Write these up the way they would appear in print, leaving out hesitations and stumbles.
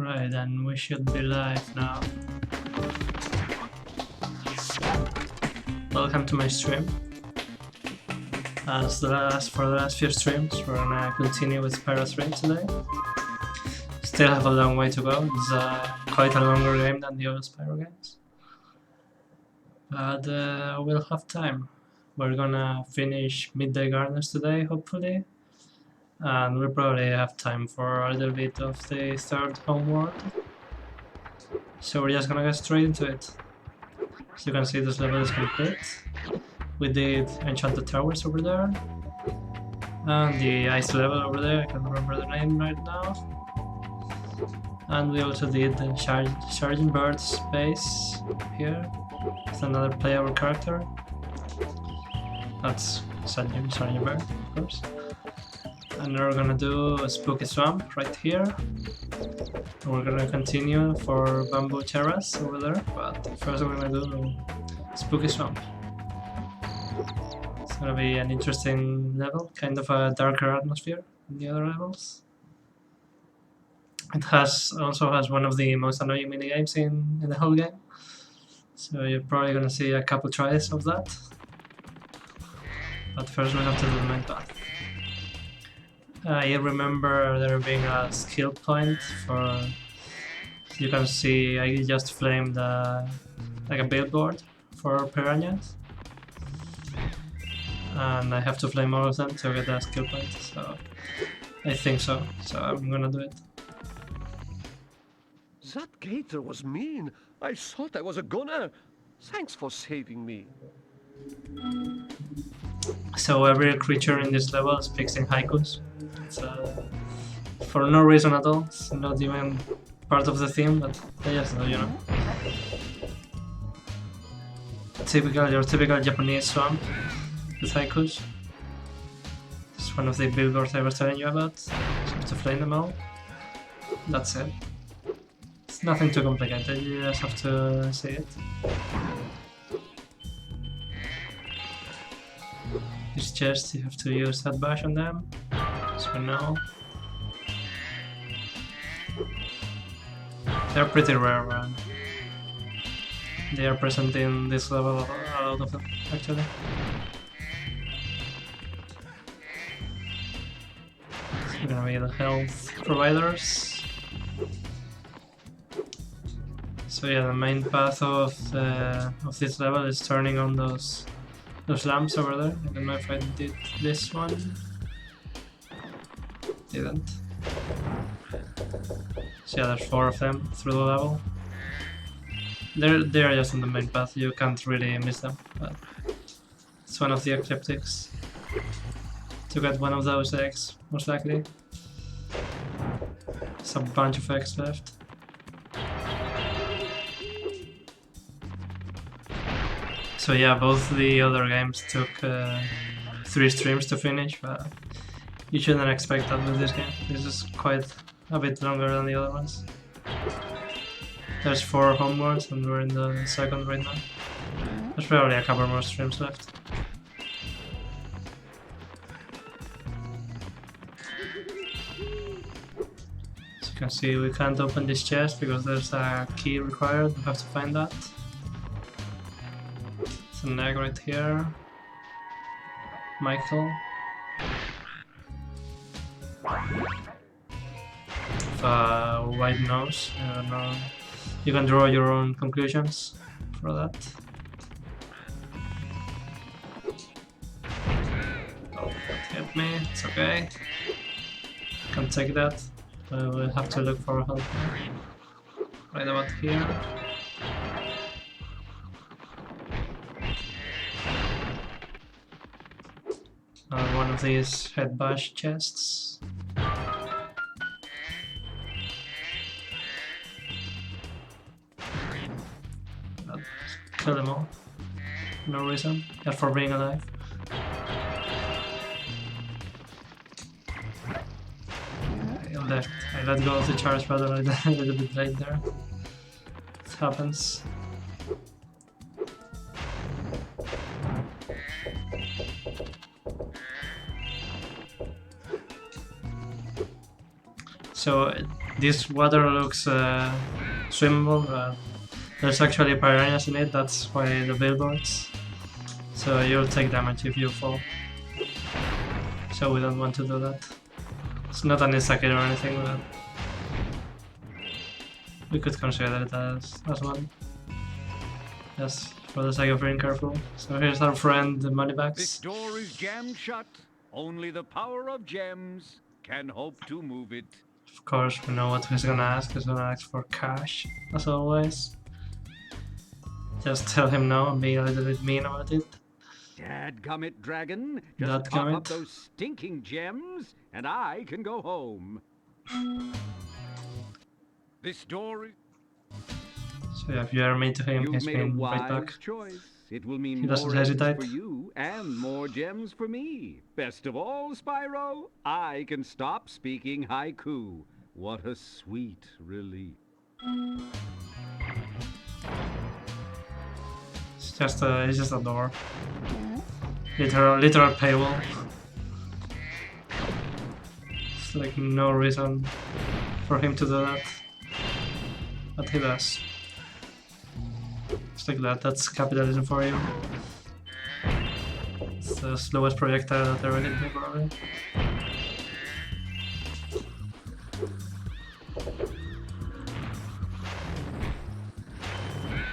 Right, and we should be live now. Welcome to my stream. For the last few streams, we're gonna continue with Spyro 3 today. Still have a long way to go. It's quite a longer game than the other Spyro games. But we'll have time. We're gonna finish Midday Gardeners today, hopefully. And we'll probably have time for a little bit of the third homeworld. So we're just gonna get straight into it. As you can see, this level is complete. We did Enchanted Towers over there. And the ice level over there, I can't remember the name right now. And we also did the Sergeant Bird's base here. With another playable character. That's Sergeant Bird, of course. And we're gonna do a Spooky Swamp right here. And we're gonna continue for Bamboo Terrace over there, but first we're gonna do Spooky Swamp. It's gonna be an interesting level, kind of a darker atmosphere than the other levels. It also has one of the most annoying minigames in the whole game. So you're probably gonna see a couple tries of that. But first we have to do the main path. I remember there being a skill point for... You can see I just flamed like a billboard for piranhas. And I have to flame all of them to get a skill point, so... I think so, so I'm gonna do it. That gator was mean. I thought I was a goner. Thanks for saving me. So every creature in this level speaks in haikus. It's for no reason at all. It's not even part of the theme, but they just do, you know. Your typical Japanese swamp with haikus. It's one of the billboards I was telling you about. So you have to flame them all. That's it. It's nothing too complicated, you just have to see it. These chests, you have to use that bash on them, so now. They're pretty rare, and they are present in this level, a lot of them, actually. It's gonna be the health providers. So yeah, the main path of this level is turning on those lamps over there. I don't know if I did this one. Didn't. So yeah, there's 4 of them through the level. They're just on the main path, you can't really miss them, but it's one of the ecliptics. To get one of those eggs, most likely. There's a bunch of eggs left. So yeah, both the other games took 3 streams to finish, but you shouldn't expect that with this game. This is quite a bit longer than the other ones. There's 4 homeworlds and we're in the second right now. There's probably a couple more streams left. As you can see, we can't open this chest because there's a key required, we have to find that. An egg right here. Michael. White nose. I don't know. You can draw your own conclusions for that. Oh, that hit me. It's okay. Can't take that. We'll have to look for help right about here. One of these head bash chests. Kill them all. No reason. Just for being alive. I let go of the charge button a little bit late there. It happens. So This water looks swimmable, but there's actually piranhas in it, that's why the billboards. So you'll take damage if you fall. So we don't want to do that. It's not an insta-kill or anything, but we could consider it as one. Just for the sake of being careful. So here's our friend, the Moneybags. This door is jammed shut. Only the power of gems can hope to move it. Of course, we know what he's gonna ask. He's gonna ask for cash, as always. Just tell him no and be a little bit mean about it. Dadgummit, dragon. Just pop up those stinking gems, and I can go home. This door is... So yeah, if you are mean to him, he's You've made a been right back. wise choice. It will mean He doesn't more gems hesitate. for you and more gems for me. Best of all, Spyro, I can stop speaking haiku. What a sweet relief. It's just a door. Literal paywall. It's like no reason for him to do that. But he does. Just like that, that's capitalism for you. It's the slowest projectile that ever hit me, probably.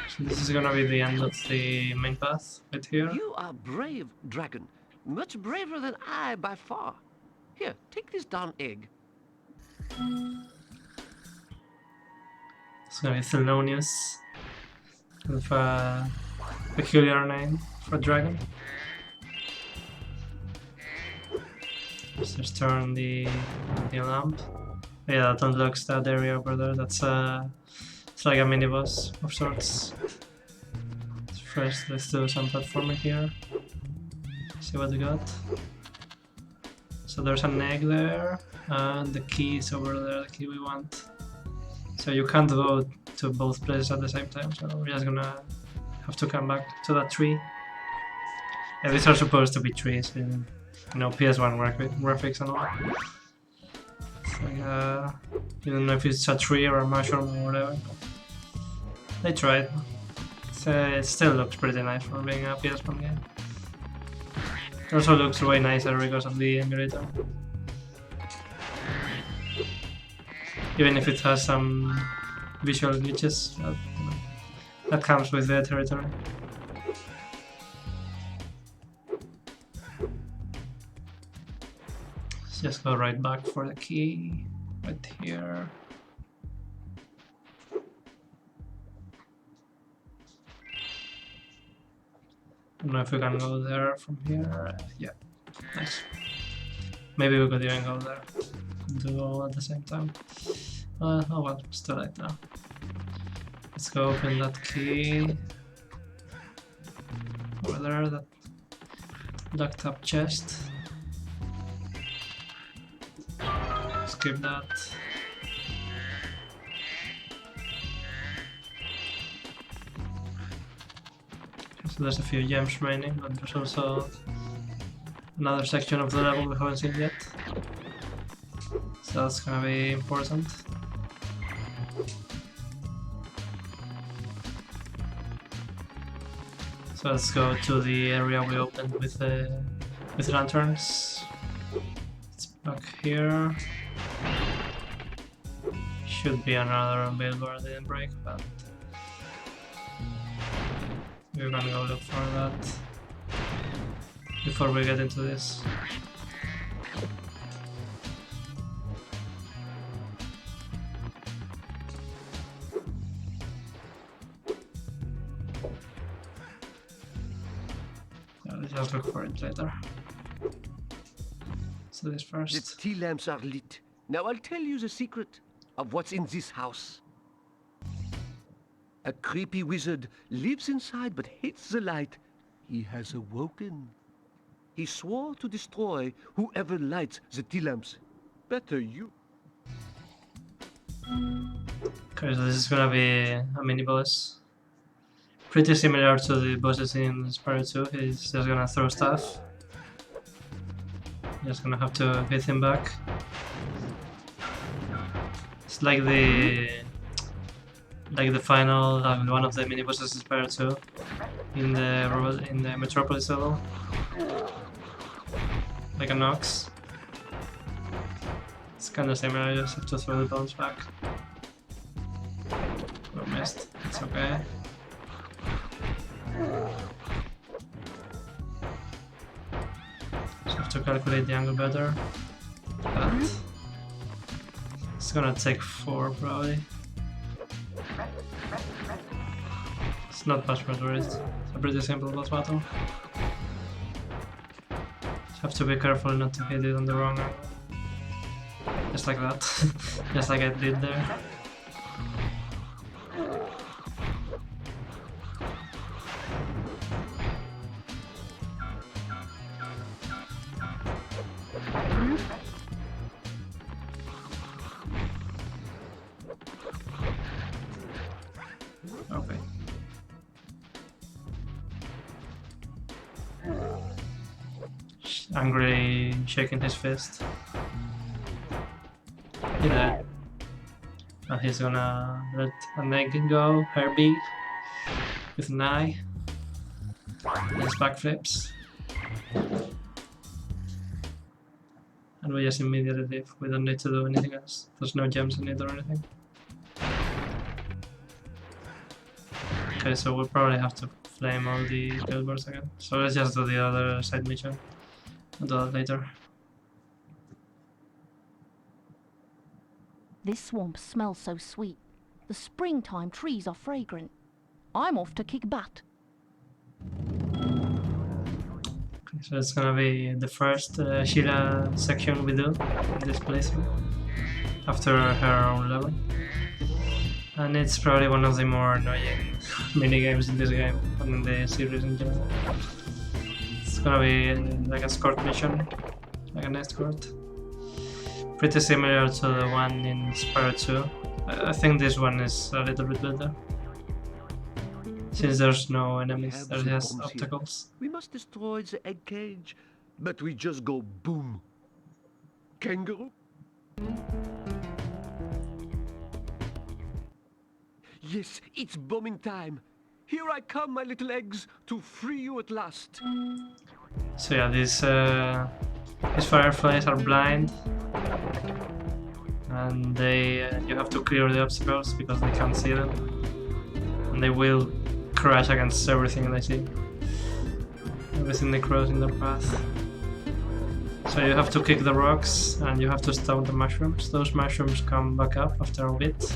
So this is gonna be the end of the main path, right here. You are brave, dragon. Much braver than I by far. Here, take this darn egg. It's gonna be Thelonious, with a peculiar name for a dragon. Let's just turn the lamp. Yeah, that unlocks that area over there. That's it's like a mini boss of sorts. First, let's do some platforming here. See what we got. So there's an egg there, and the key is over there. The key we want. So you can't go to both places at the same time, so we're just gonna have to come back to that tree. Yeah, these are supposed to be trees in, you know, PS1 graphics and all. It's like, you don't know if it's a tree or a mushroom or whatever. They tried. It still looks pretty nice for being a PS1 game. It also looks way nicer because of the emulator. Even if it has some visual glitches, that comes with the territory. Let's just go right back for the key, right here. I don't know if we can go there from here. Yeah, nice. Maybe we could even go there. Do all at the same time. Oh well, it's too late now. Let's go open that key. Over there, that locked up chest. Skip that. So there's a few gems remaining, but there's also another section of the level we haven't seen yet. So that's gonna be important. So let's go to the area we opened with lanterns. It's back here. Should be another billboard I didn't break, but we're gonna go look for that before we get into this. Let's just look for it later. So this The first. tea lamps are lit. Now I'll tell you the secret of what's in this house. A creepy wizard lives inside but hates the light. He has awoken. He swore to destroy whoever lights the tea lamps. Better you. Okay, so this is gonna be a mini boss. Pretty similar to the bosses in Spyro 2. He's just gonna throw stuff. Just gonna have to hit him back. It's like the final one of the mini bosses in Spyro 2 in the Metropolis level, like an ox. It's kind of similar. You just have to throw the bones back. Oh, missed. It's okay. Just have to calculate the angle better. But it's gonna take 4 probably. It's not much more to it. It's a pretty simple boss battle. Just have to be careful not to hit it on the wrong angle. Just like that. Just like I did there. Okay. Angrily shaking his fist. He did. And he's gonna let an egg go, Herbie, with an eye. His backflips. And we just immediately leave. We don't need to do anything else. There's no gems in it or anything. Okay, so we'll probably have to flame all the billboards again. So let's just do the other side mission. I'll do that later. This swamp smells so sweet. The springtime trees are fragrant. I'm off to kick butt. Okay, so it's gonna be the first Sheila section we do in this playthrough after her own level. And it's probably one of the more annoying minigames in this game and in the series in general. It's gonna be like a escort mission, like an escort. Pretty similar to the one in Spyro 2. I think this one is a little bit better. Since there's no enemies, there's just obstacles. We must destroy the egg cage, but we just go boom. Kangaroo? Yes, it's bombing time. Here I come, my little eggs, to free you at last. So yeah, these fireflies are blind, and they you have to clear the obstacles because they can't see them, and they will crash against everything they see, everything they cross in their path. So you have to kick the rocks and you have to stop the mushrooms. Those mushrooms come back up after a bit,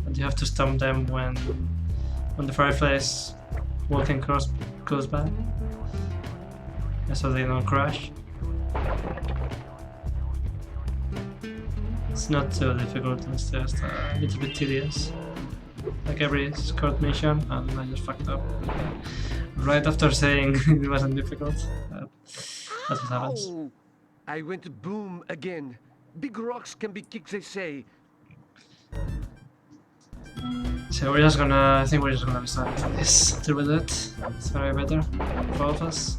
and you have to stomp them when the fireflies walking close by, so they don't crash. It's not too difficult, it's just a little bit tedious, like every escort mission, and I just fucked up right after saying it wasn't difficult. That's what happens. Ow! I went boom again. Big rocks can be kicked, they say. So I think we're just gonna decide for this, deal with it. It's gonna be better for all of us.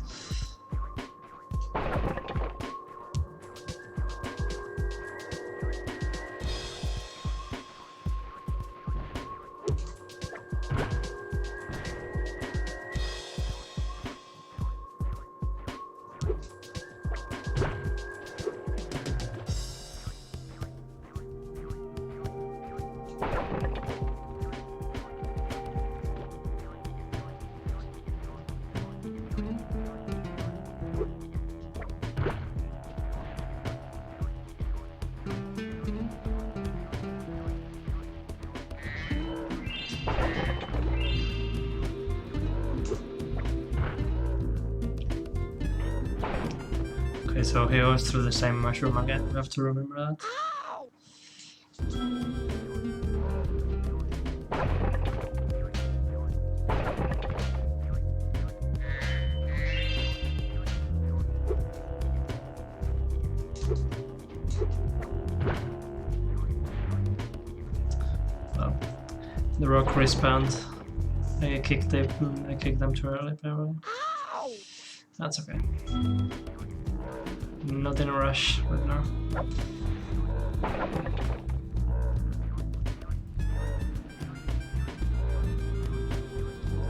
Okay, so he goes through the same mushroom again, we have to remember that. Well, the rock respawned. I kicked them too early, probably. That's okay. Not in a rush right now.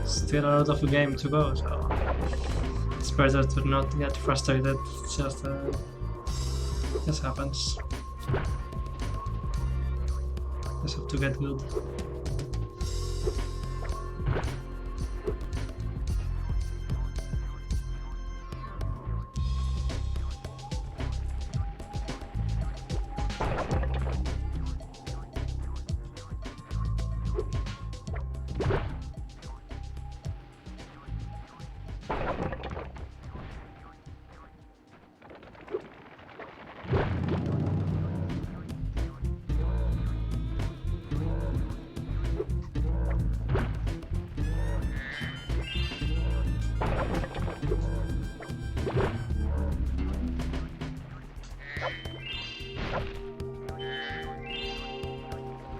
Still a lot of the game to go, so it's better to not get frustrated. Just this happens. Just have to get good.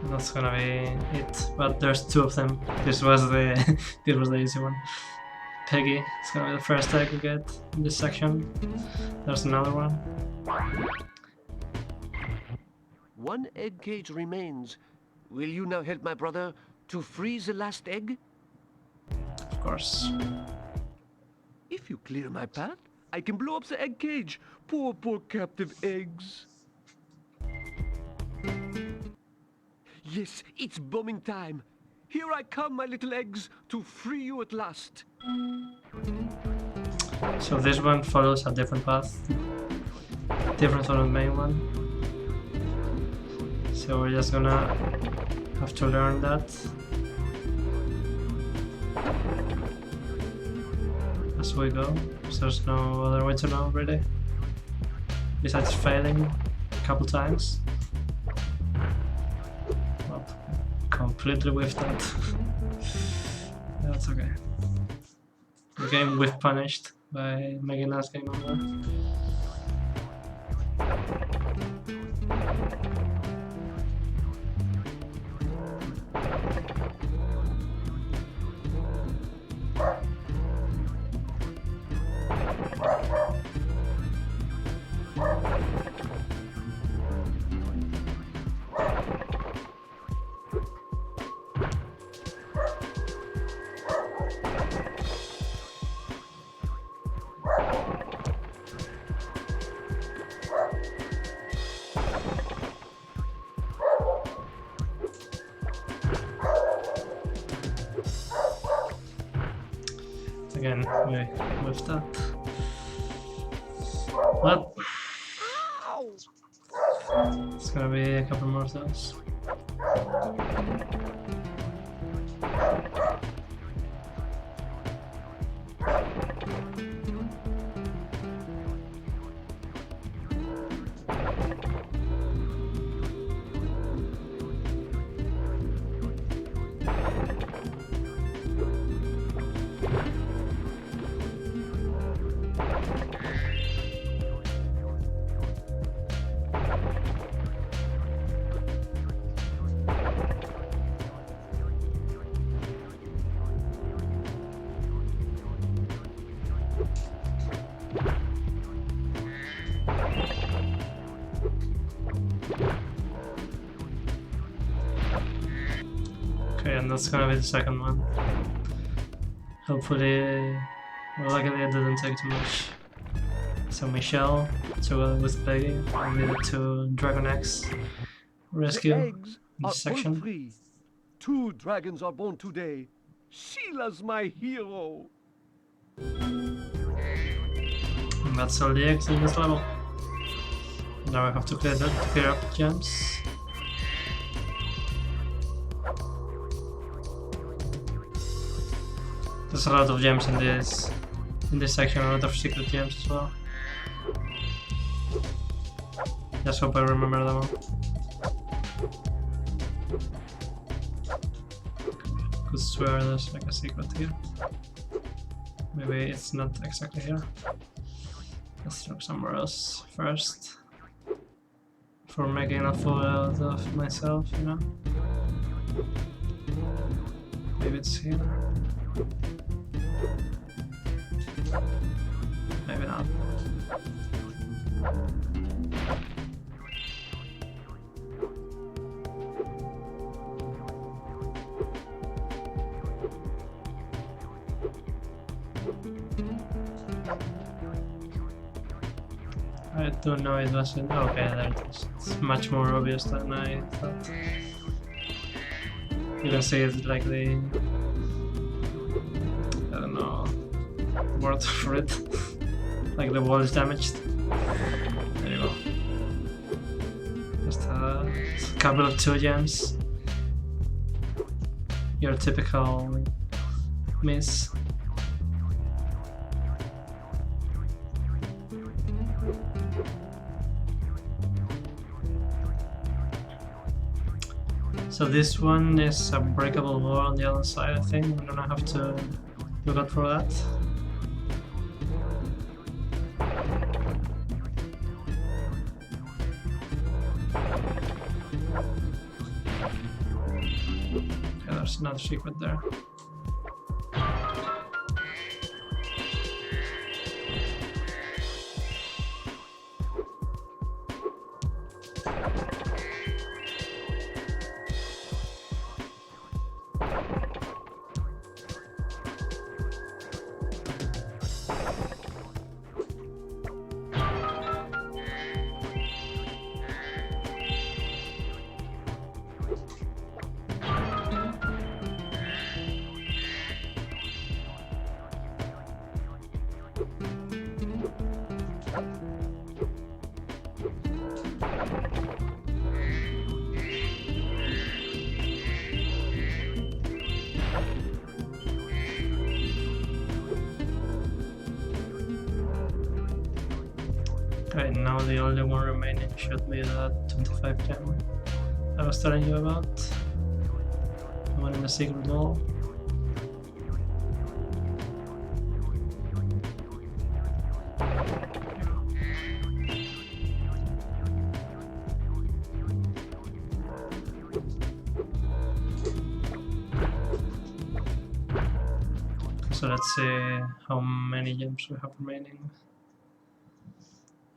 That's gonna be it, but there's two of them. This was the this was the easy one. Peggy, it's gonna be the first egg we get in this section. There's another one. One egg cage remains. Will you now help my brother to free the last egg? Of course. If you clear my path, I can blow up the egg cage. Poor captive eggs. Yes, it's bombing time. Here I come, my little eggs, to free you at last. So this one follows a different path, different from the main one. So we're just gonna have to learn that as we go. So there's no other way to know, really, besides failing a couple times. Well, completely whiffed that. That's okay. The game whiff punished by making us game over. Again, with that. But it's gonna be a couple more of those. Okay, and that's gonna be the second one. Hopefully, well, luckily it didn't take too much. So Michelle, with Peggy, I needed to Dragon X rescue The in eggs this are section. all free. 2 dragons are born today. Sheila's my hero. And that's all the eggs in this level. Now I have to clear up gems. There's a lot of gems in this section, a lot of secret gems as well. Just hope I remember them all. Could swear there's like a secret here. Maybe it's not exactly here. Let's look somewhere else first. For making a fool out of myself, you know? Maybe it's here. Maybe not. I don't know, it wasn't. Okay, there it is. It's much more obvious than I thought. You can see it like the. I don't know. Word for it. Like the wall is damaged. There you go. Just a couple of 2 gems. Your typical miss. So this one is a breakable wall on the other side, I think. We're gonna have to look out for that. Okay, there's another secret there. Okay, now the only one remaining should be that 25 gem I was telling you about. The one in the secret wall. So let's see how many gems we have remaining.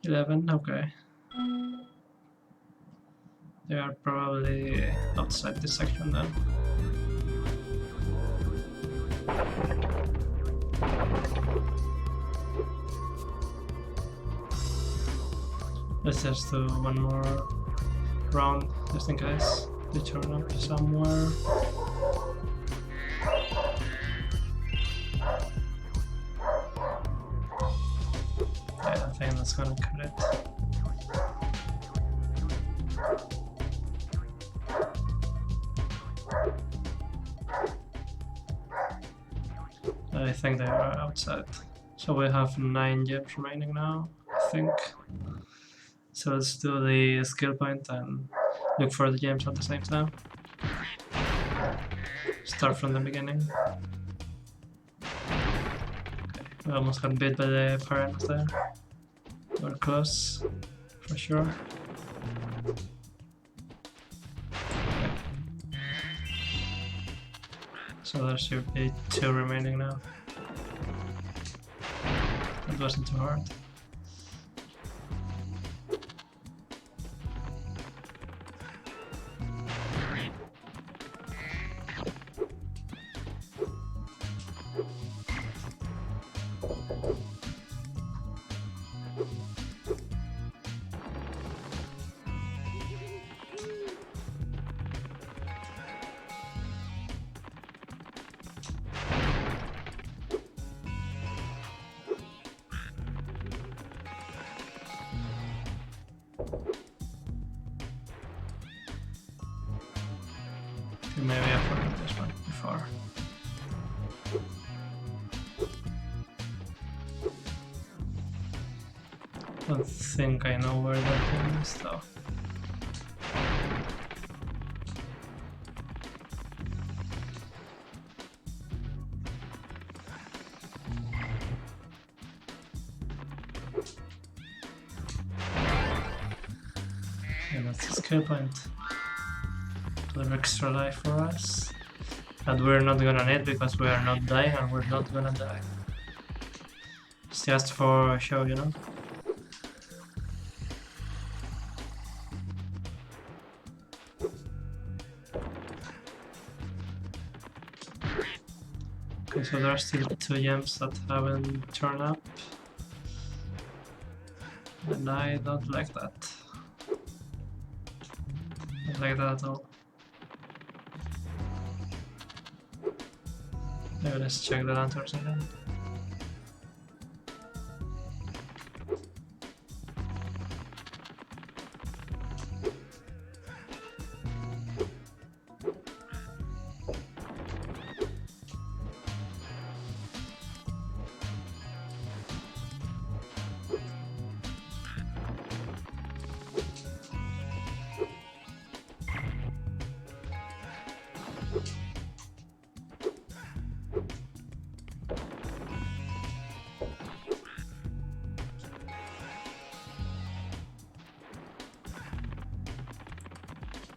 11, okay. They are probably outside this section then. Let's just do one more round just in case they turn up somewhere. Yeah, I think that's gonna cut it. I think they are outside. So we have 9 gems remaining now, I think. So let's do the skill point and look for the gems at the same time. Start from the beginning. Okay, we almost got bit by the piranhas there. We're close, for sure. Okay. So there should be 2 remaining now. That wasn't too hard. Maybe I forgot this one before. I don't think I know where that one is though. Yeah, that's the skill point. Another extra life for us. And we're not gonna need because we are not dying and we're not gonna die. It's just for show, you know? Okay, so there are still 2 gems that haven't turned up. And I don't like that. Don't like that at all. Maybe let's check the lanterns again.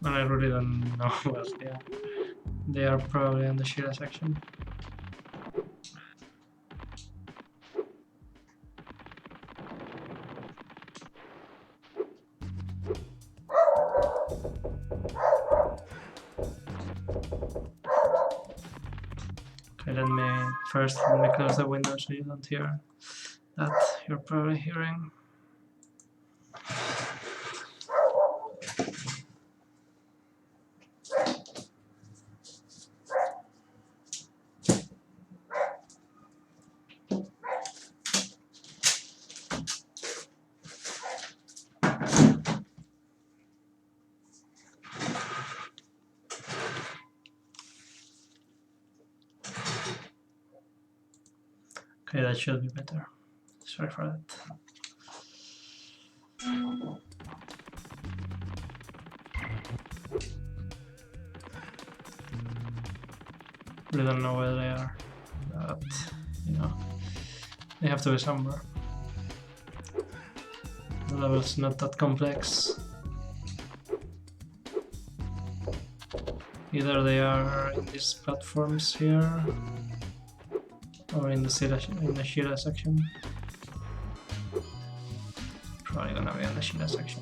And I really don't know where they are. They are probably in the Shira section. Okay, let me close the window so you don't hear that you're probably hearing. Okay, that should be better. Sorry for that. Really don't know where they are, but you know, they have to be somewhere. The level's not that complex. Either they are in these platforms here, or in the Shira section. Probably gonna be in the Shira section.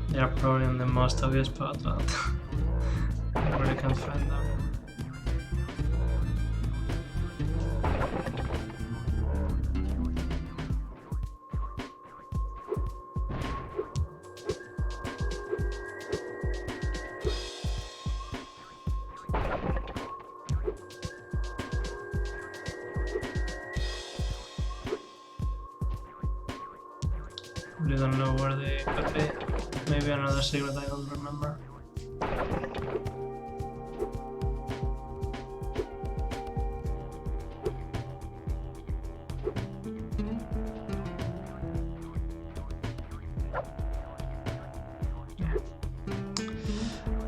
They are probably in the most obvious spot, but I really can't find them. Really don't know where they could be. Maybe another secret I don't remember.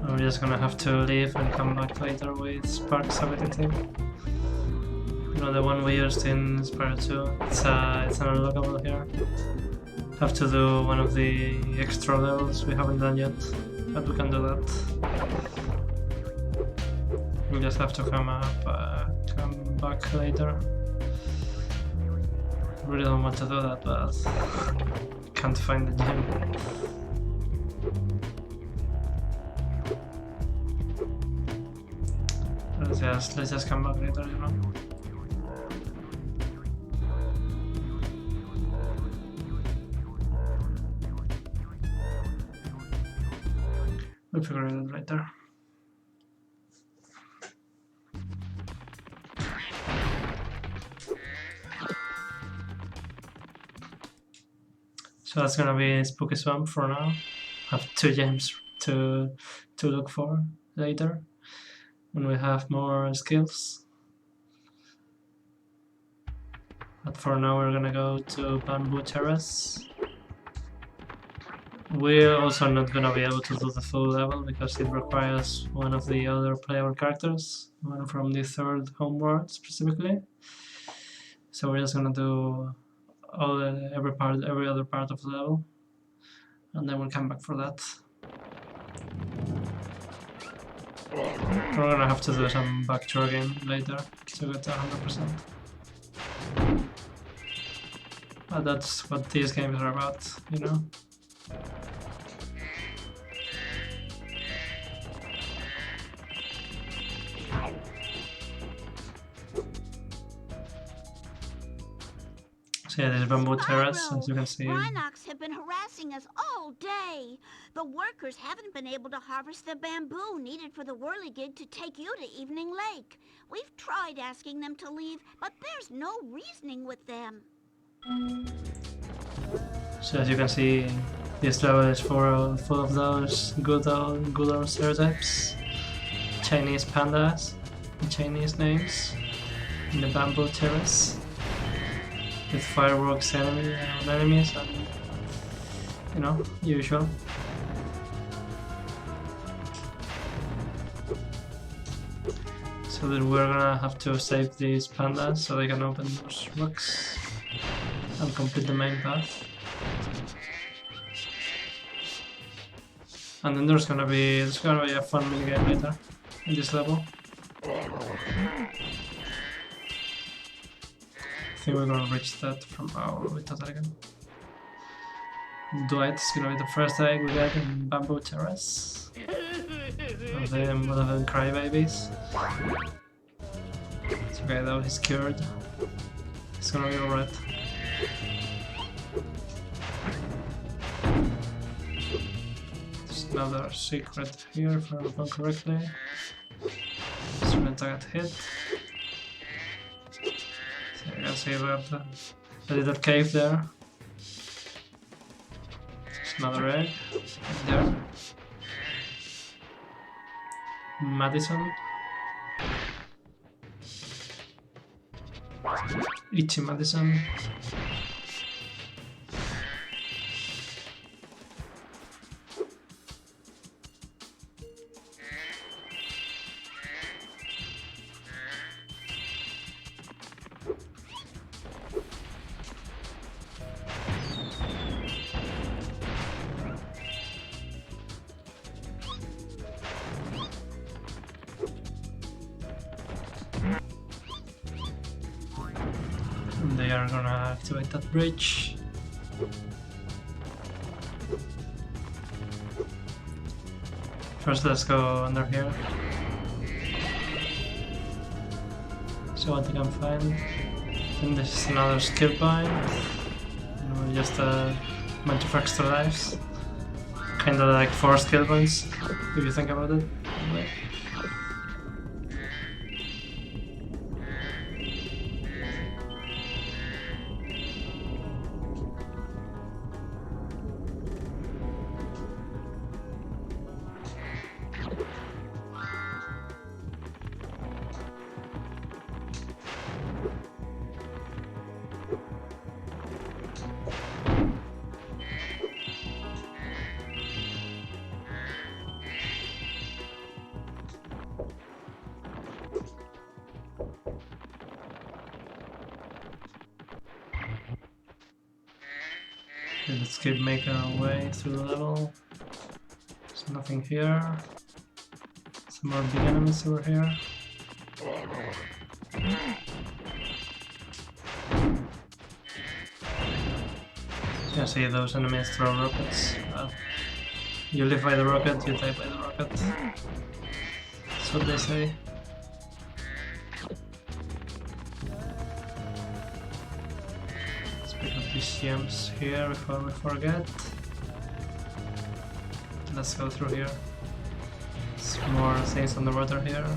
I'm just gonna have to leave and come back later with Spark's ability. You know, the one we used in Spyro 2. It's an unlockable here. Have to do one of the extra levels we haven't done yet, but we can do that. We just have to come back later. Really don't want to do that, but can't find the gym. let's just come back later, you know. We'll figure it out later. So that's gonna be Spooky Swamp for now. Have 2 gems to look for later when we have more skills. But for now we're gonna go to Bamboo Terrace. We're also not gonna be able to do the full level because it requires one of the other playable characters, one from the 3rd homeworld specifically. So we're just gonna do every other part of the level, and then we'll come back for that. We're gonna have to do some back tour game later to get to 100%. But that's what these games are about, you know? So yeah, there's Bamboo Terrace, as you can see. Rhinox have been harassing us all day. The workers haven't been able to harvest the bamboo needed for the whirligig to take you to Evening Lake. We've tried asking them to leave, but there's no reasoning with them. So as you can see, this level is full of those good old stereotypes. Chinese pandas, and Chinese names, in the Bamboo Terrace, with fireworks enemies and, you know, usual. So then we're gonna have to save these pandas so they can open those rocks and complete the main path. And then there's gonna be a fun minigame later in this level. I think we're gonna reach that from our that again. Dwight's gonna be the first egg we get in Bamboo Terrace. One of them crybabies. It's okay though, he's cured. It's gonna be alright. There's another secret here if I recall correctly. This one got hit. So you can see we have the little cave there. There's another egg there. Madison. Itchy Madison. And they are gonna activate that bridge. First, let's go under here. So what I can find. And this is another skill point. You know, just a bunch of extra lives. Kinda like 4 skill points, if you think about it. Okay, let's keep making our way through the level. There's nothing here. Some more big enemies over here. Yeah, see those enemies throw rockets. You live by the rocket, you die by the rocket. That's what they say. these gems here before we forget. Let's go through here. Some more things on the water here.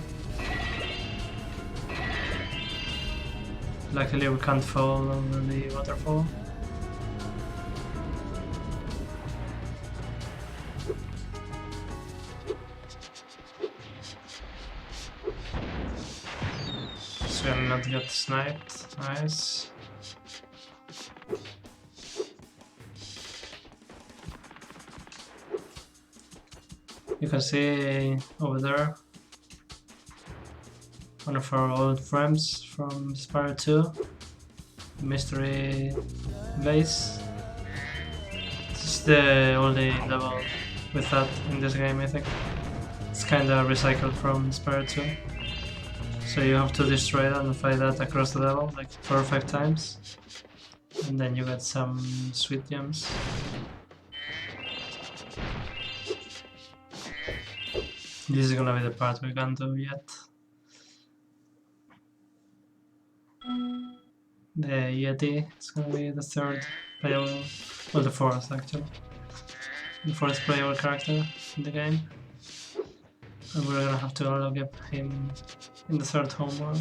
Luckily we can't fall over the waterfall. So I'm not get sniped. Nice. You can see over there one of our old friends from Spyro 2, mystery base. This is the only level with that in this game, I think. It's kinda recycled from Spyro 2. So you have to destroy that and fight that across the level like 4 or 5 times. And then you get some sweet gems. This is gonna be the part we can't do yet. The YotD is gonna be the third playable, well the fourth actually. The fourth playable character in the game. And we're gonna have to unlock him in the third homeworld.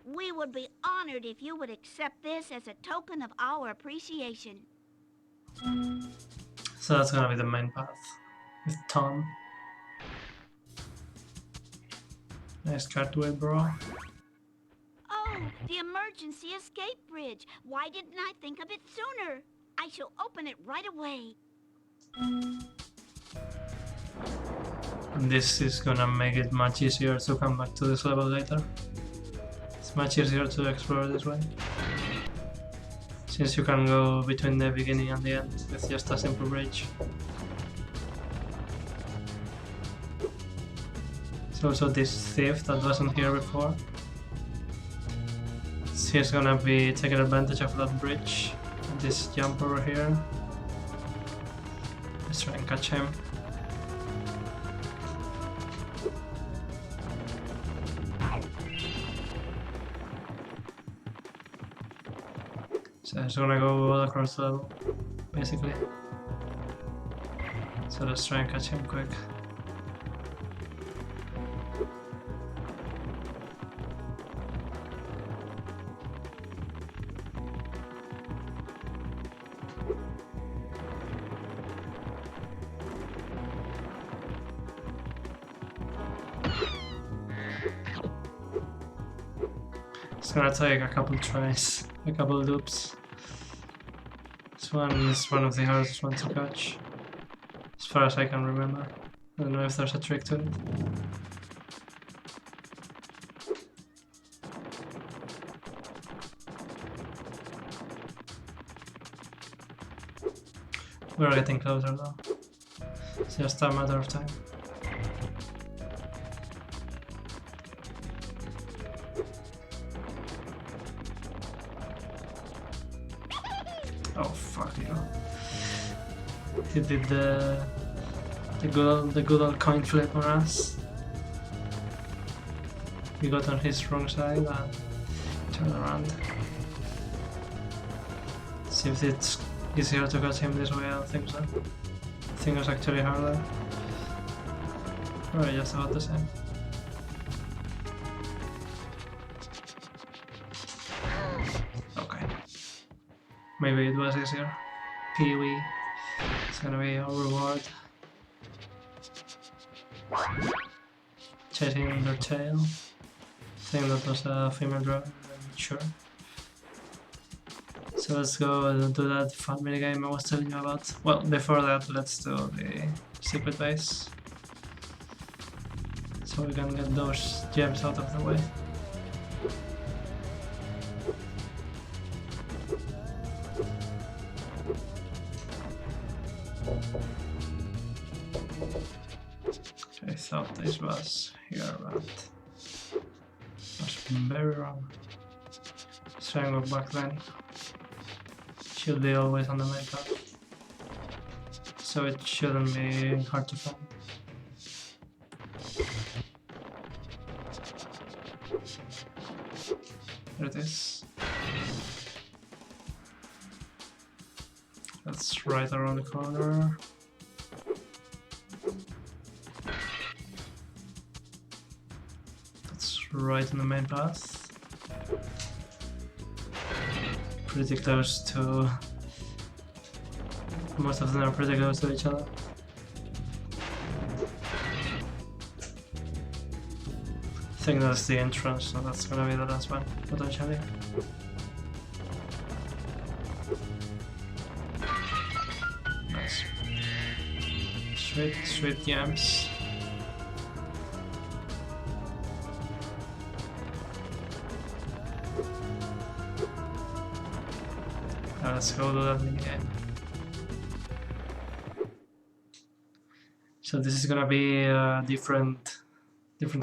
We would be honored if you would accept this as a token of our appreciation. So that's gonna be the main path with Tom. Nice cartwheel, bro. Oh, the emergency escape bridge. Why didn't I think of it sooner? I shall open it right away. And this is gonna make it much easier to come back to this level later. It's much easier to explore this way, since you can go between the beginning and the end with just a simple bridge. There's also this thief that wasn't here before. He's gonna be taking advantage of that bridge and this jump over here. Let's try and catch him. So he's gonna go all across the level, basically. So let's try and catch him quick. It's gonna take a couple tries, a couple loops. This one is one of the hardest ones to catch, as far as I can remember. I don't know if there's a trick to it. We're getting closer though. It's just a matter of time. Oh fuck you! He did the good old coin flip on us. We got on his wrong side and turned around. See if it's easier to catch him this way. I don't think so. I think it's actually harder. Probably just about the same. Okay. Maybe it was easier. Peewee. It's gonna be our reward. Chasing their tail. I think that was a female dragon, I'm sure. So let's go and do that fun minigame I was telling you about. Well, before that, let's do the secret base. So we can get those gems out of the way. I thought this was here, but I was very wrong. So I go back then. Should be always on the main path, so it shouldn't be hard to find. this. That's right around the corner. That's right in the main path. Pretty close to... Most of them are pretty close to each other. I think that's the entrance, so that's gonna be the last one, potentially. Nice. Sweet yams. Let's go to that mini game. So this is gonna be a different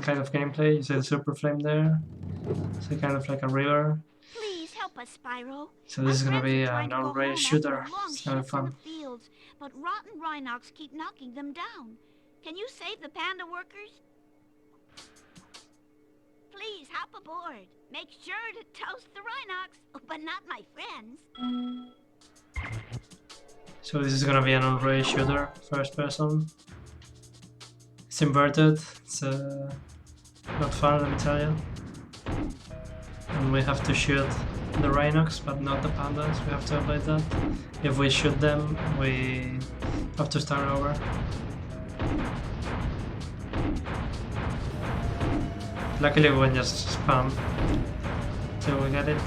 kind of gameplay. You see the super flame there. So kind of like a river. Please help us, Spyro. So this is Our gonna friends be are trying an to go all-rated home shooter. after a long It's gonna be shift in fun. the fields, but rotten rhinox keep knocking them down. Can you save the panda workers? Please hop aboard. Make sure to toast the rhinox, but not my friends. So this is gonna be an all-rated shooter, first person. It's inverted. It's not fun, let me tell you. And we have to shoot the rhinox, but not the pandas. We have to avoid that. If we shoot them, we have to start over. Luckily, we can just spam till we get it.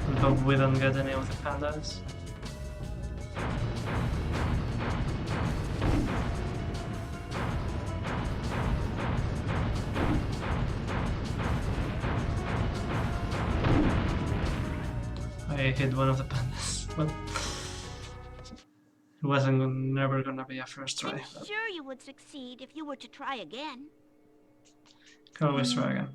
And hope we don't get any of the pandas. I hit one of the pandas, but it wasn't never gonna be a first try. I'm sure you would succeed if you were to try again. Can always try again.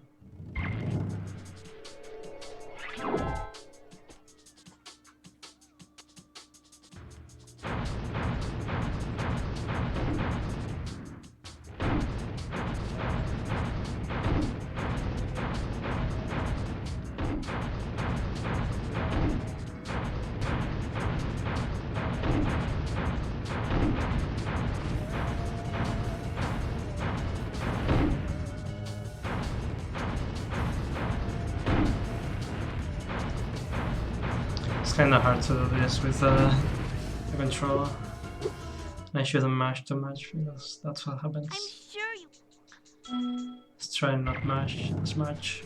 It's kinda hard to do this with the controller. I shouldn't mash too much because that's what happens. I'm sure you... Let's try and not mash as much.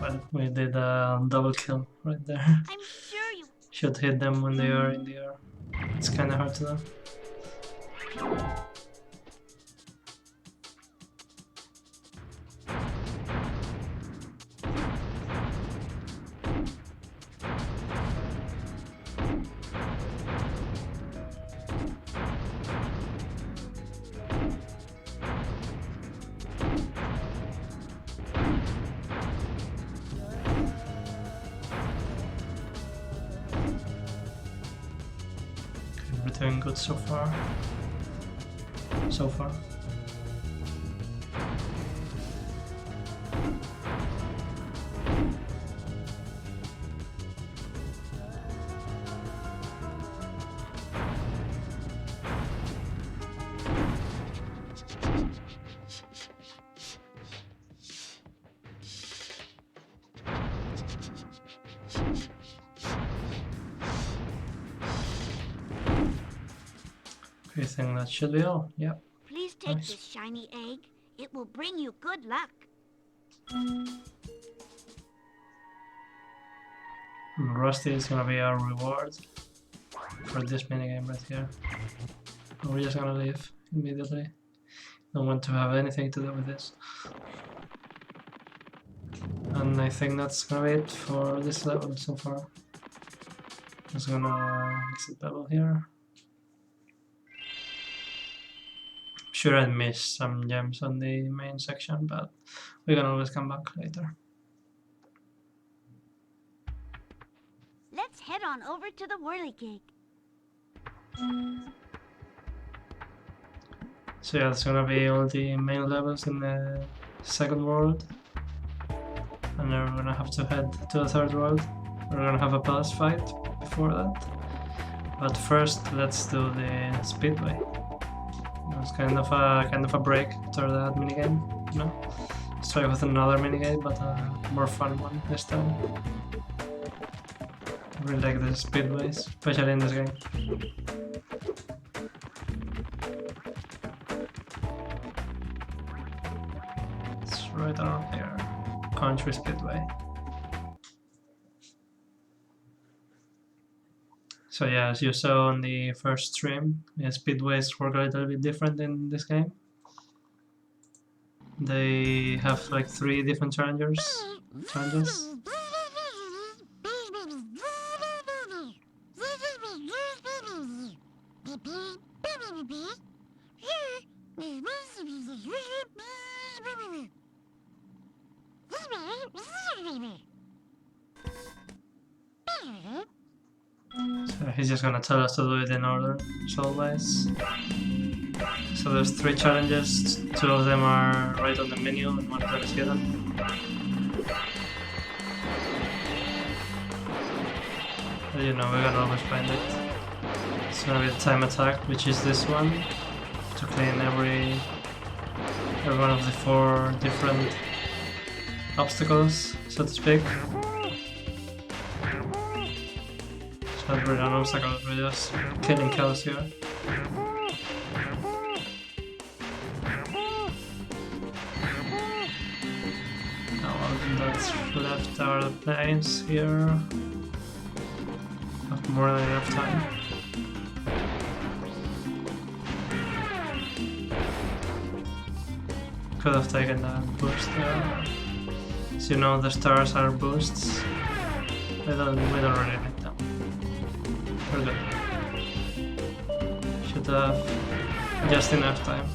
Well, we did a double kill right there. I'm sure you... Should hit them when they are in the air. It's kinda hard to do. We're doing good so far. So far. I think that should be all. Yep. Please take Nice. this shiny egg. It will bring you good luck. And Rusty is gonna be our reward. for this minigame right here. We're just gonna leave immediately. Don't want to have anything to do with this. And I think that's gonna be it for this level so far. Just gonna exit level here. Sure, I missed some gems on the main section, but we can always come back later. Let's head on over to the whirligig. So yeah, it's gonna be all the main levels in the second world. And then we're gonna have to head to the third world. We're gonna have a boss fight before that. But first, let's do the speedway. It's kind of a break after that minigame, you know? Let's try with another minigame, but a more fun one this time. I really like the speedways, especially in this game. It's right around here. Country Speedway. So yeah, as you saw on the first stream, yeah, speedways work a little bit different in this game. They have like 3 different challenges. So he's just gonna tell us to do it in order, as always. So there's 3 challenges, 2 of them are right on the menu and 1 of them is hidden. But you know, we can always find it. It's gonna be the time attack, which is this one, to clean every one of the 4 different obstacles, so to speak. So not really an obstacle, we're just killing cows here. That's left our planes here. Have more than enough time. Could have taken that boost there. As you know, the stars are boosts. We don't really need them. We're good. Should have just enough time.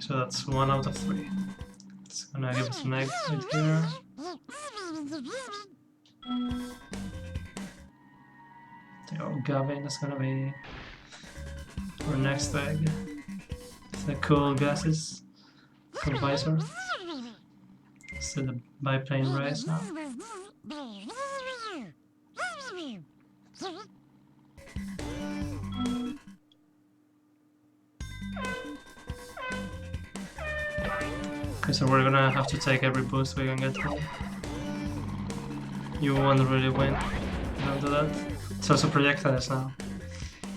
So that's 1 out of 3. It's gonna give us an egg right here. Oh, Gavin is gonna be our next egg. It's the cool glasses, cool visor. It's the biplane race now. Okay, so we're gonna have to take every boost we can get home. You won't really win. Don't do that. It's also projectiles now,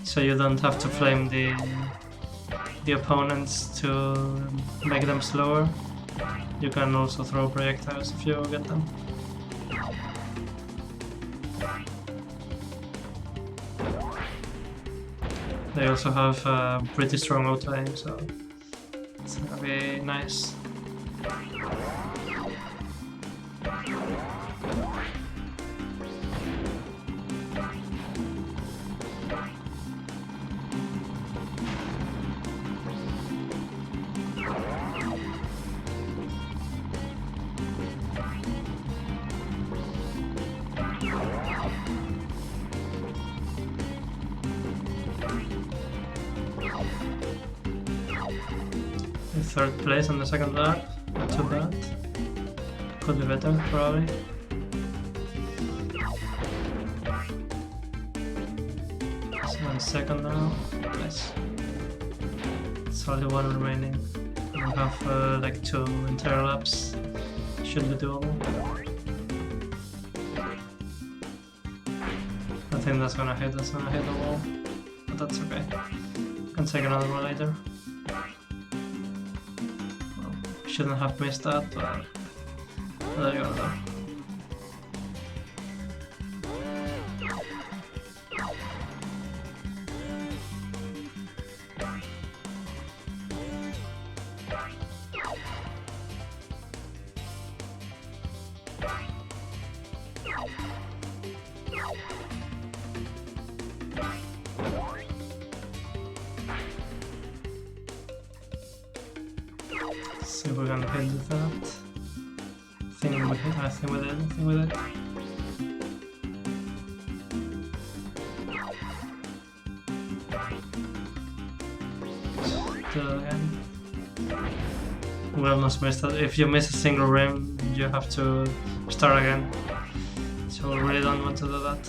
so you don't have to flame the opponents to make them slower. You can also throw projectiles if you get them. They also have pretty strong auto aim, so it's gonna be nice. Third place on the second lap, not too bad. Could be better, probably. So 1 second now, nice. It's only 1 remaining. We have like 2 entire laps, should be doable. I think that's gonna hit the wall. But that's okay. Can take another one later. Well, shouldn't have missed that, but there you go though. See if we're gonna hit with that. I think we did. Do it again. We almost missed it. If you miss a single rim, you have to start again. So we really don't want to do that.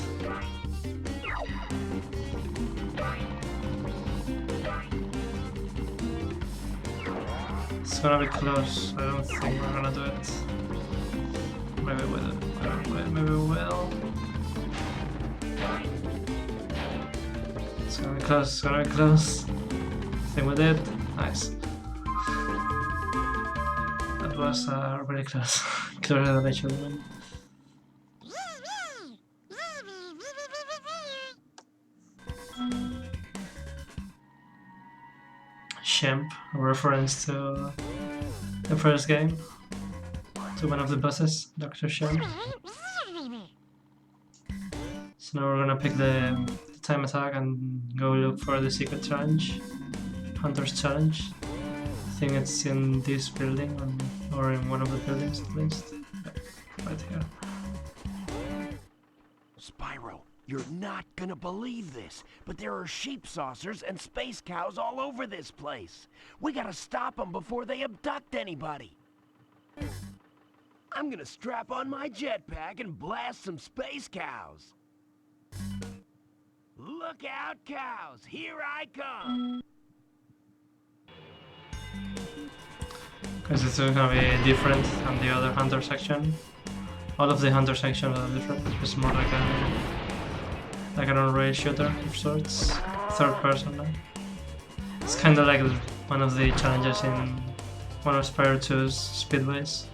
It's gonna be close. I don't think we're gonna do it. Maybe we will. Maybe we will. It's gonna be close. It's gonna be close. I think we did. Nice. That was really close. Closer than I should have been. Shemp, a reference to the first game, to one of the bosses, Dr. Shemp. So now we're gonna pick the time attack and go look for the secret challenge, Hunter's Challenge. I think it's in this building, or in one of the buildings at least. Yeah, right here. Spyro, you're not gonna believe this, but there are sheep saucers and space cows all over this place. We gotta stop them before they abduct anybody. I'm gonna strap on my jetpack and blast some space cows. Look out, cows! Here I come! Because it's gonna be different than the other hunter section. All of the hunter sections are different. It's more like an on-rail shooter of sorts. Third person now. It's kinda like one of the challenges in one of Spyro 2's speedways,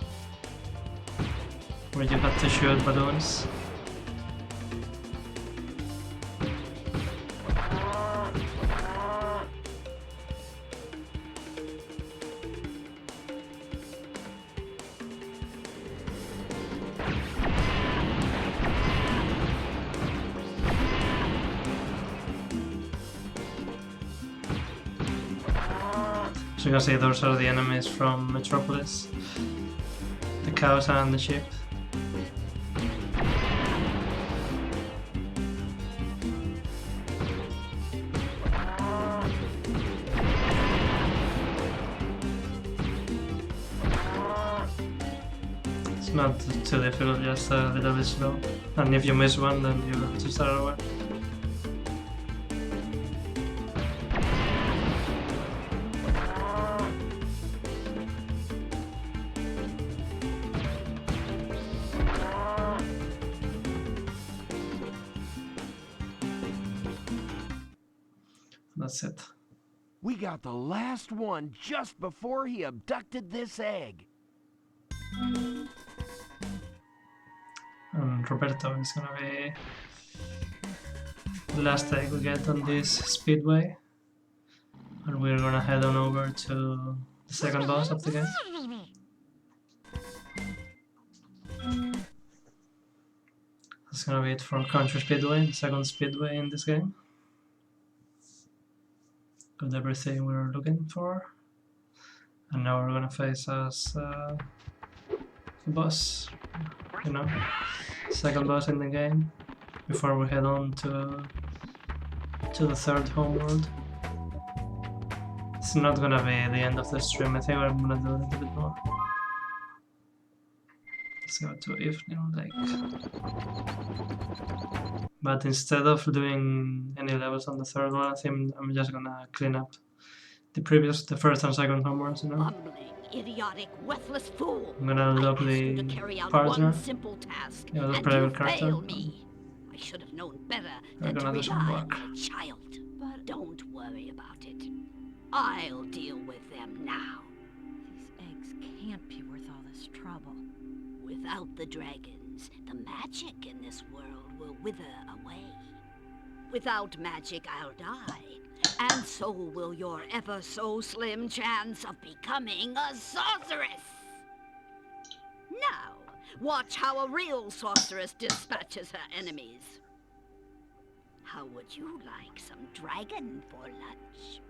where you have to shoot balloons. So you can see those are the enemies from Metropolis. The cows and the sheep. It's not too difficult, just a little bit slow. And if you miss one, then you have to start over. That's it. We got the last one just before he abducted this egg. And Roberto is gonna be the last egg we get on this speedway. And we're gonna head on over to the second boss of the game. That's gonna be it for Country Speedway, the second speedway in this game. Got everything we were looking for. And now we're gonna face as the boss, you know, second boss in the game, before we head on to the third homeworld. It's not gonna be the end of the stream. I think I'm gonna do a little bit more. Let's go to Evening Lake. But instead of doing any levels on the third one, I think I'm just gonna clean up the first and second homeworlds, you know? Bumbling, idiotic, worthless fool. I'm gonna unlock I asked you the to carry out partner. one simple task, Yeah, the and private you character. failed me. I should have known better We're than to gonna do some rely work. on a child. But Don't worry about it. I'll deal with them now. these eggs can't be worth all this trouble. Without the dragons, the magic in this world will wither away. Without magic, I'll die. And so will your ever so slim chance of becoming a sorceress. Now, watch how a real sorceress dispatches her enemies. How would you like some dragon for lunch?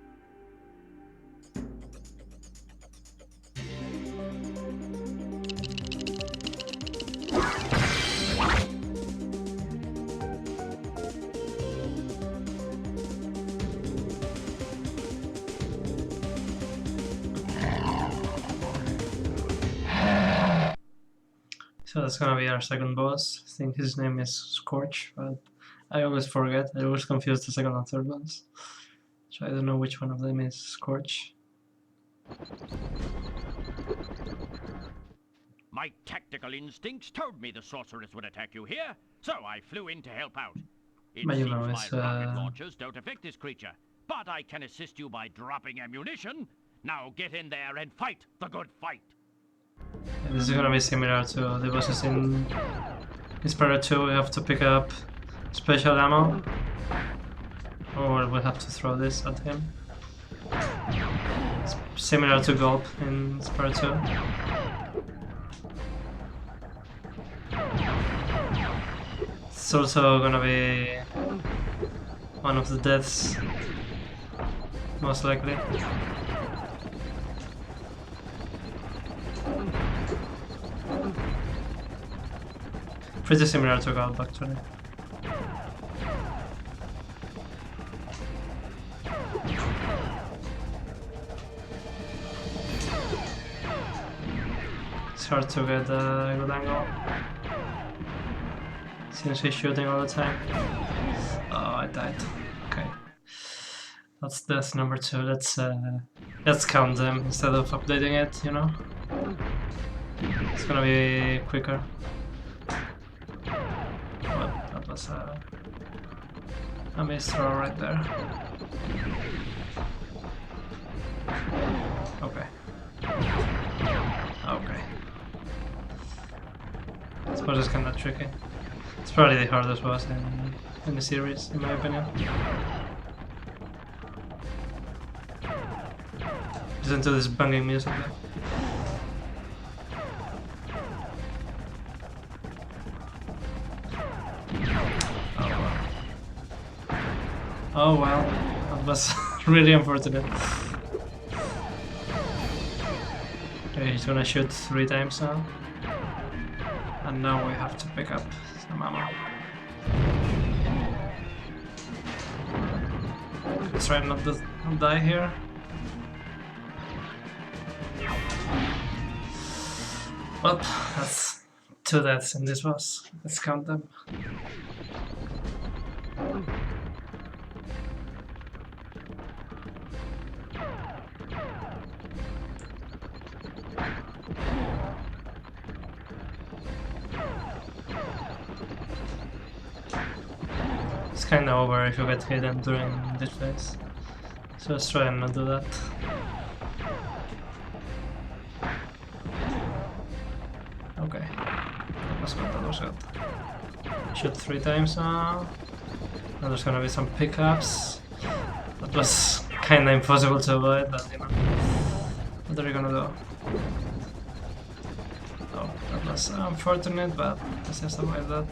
So that's gonna be our second boss. I think his name is Scorch, but I always forget. I always confuse the second and third ones. So I don't know which one of them is Scorch. My tactical instincts told me the sorceress would attack you here, so I flew in to help out. It But you seems know, my it's, rocket launchers don't affect this creature, but I can assist you by dropping ammunition. Now get in there and fight the good fight. Yeah, this is gonna be similar to the bosses in Spyro 2. We have to pick up special ammo, or we'll have to throw this at him. It's similar to Gulp in Spyro 2. It's also gonna be one of the deaths, most likely. Pretty similar to Gulp, actually. It's hard to get a good angle since he's shooting all the time. Oh, I died. Okay, that's death number 2. Let's count them instead of updating it. You know, it's gonna be quicker. But that was a missed throw right there. Okay. Okay. This boss is kinda tricky. It's probably the hardest boss in the series, in my opinion. Listen to this banging music though. Oh well, that was really unfortunate. Okay, he's gonna shoot 3 times now. And now we have to pick up some ammo. Let's try not to die here. Well, that's 2 deaths in this boss. Let's count them. It's kinda over if you get hidden during this phase. So let's try and not do that. Okay. That was good, that was good. Shoot 3 times now. Now there's gonna be some pickups. That was kinda impossible to avoid, but you know. What are you gonna do? Oh, that was unfortunate, but let's just avoid that.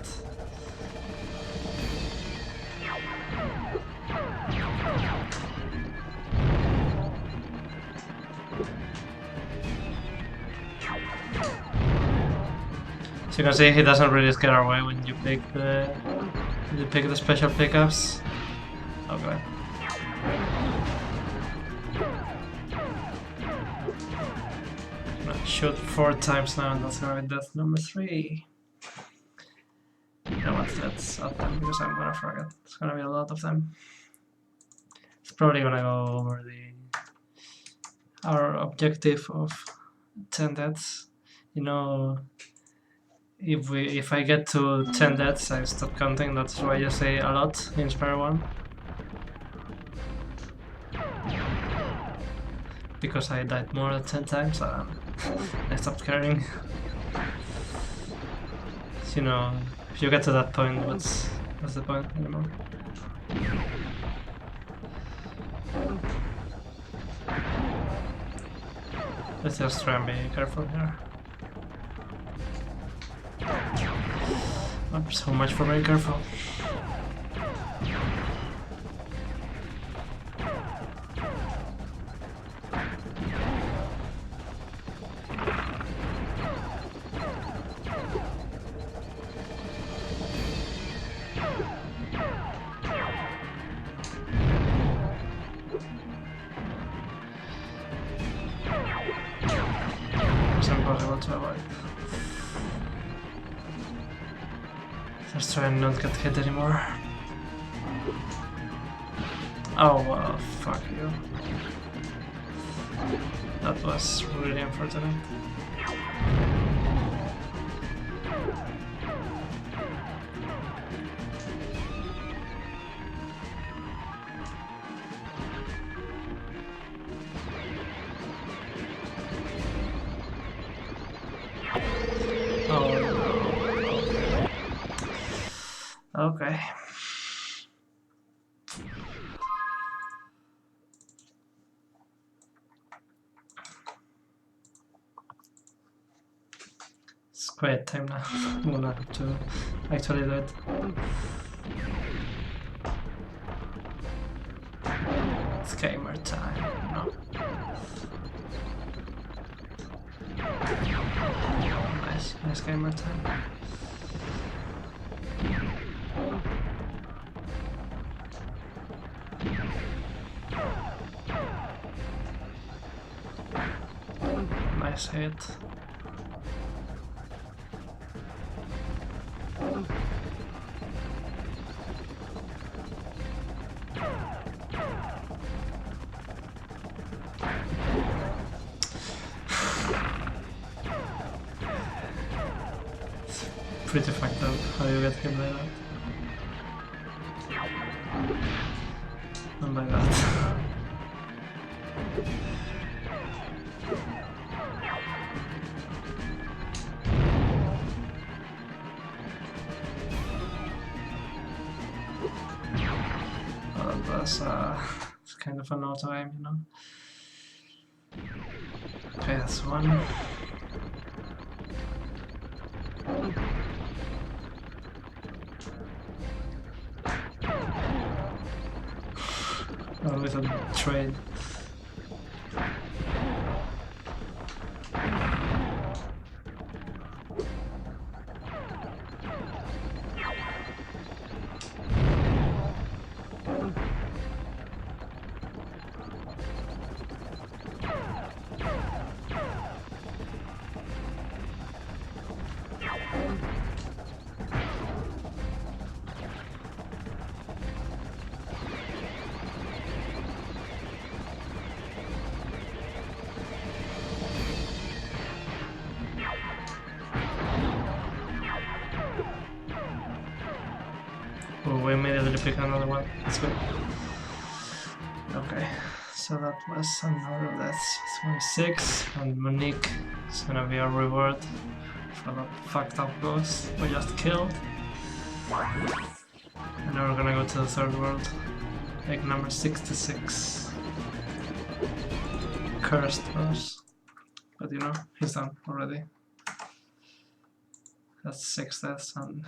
So you can see he doesn't really scare away when you pick the special pickups. Okay. Shoot 4 times now, and that's gonna be death number 3. You know what? Let's add them because I'm gonna forget. It's gonna be a lot of them. It's probably gonna go over our objective of 10 deaths. You know, if I get to 10 deaths, I stop counting. That's why you say a lot in Spyro 1. Because I died more than 10 times, I stopped caring. You know, if you get to that point, what's the point anymore? Let's just try and be careful here. Oh, so much for being careful. It's impossible to avoid. Let's try and not get hit anymore. Oh well, fuck you. That was really unfortunate. Okay. It's quiet time now. I'm gonna have to actually do it. It's gamer time, no. Nice gamer time. Nice hit. Pretty fucked up how you get hit by that. And by that. Well, it's kind of an auto aim, you know. Okay, that's one. Oh, with a trade. Oh, we immediately pick another one. That's good. Okay, so that was another death. 26, and Monique is gonna be our reward for that fucked up ghost we just killed. And now we're gonna go to the third world. Egg number 66. Cursed ghost. But you know, he's done already. That's 6 deaths and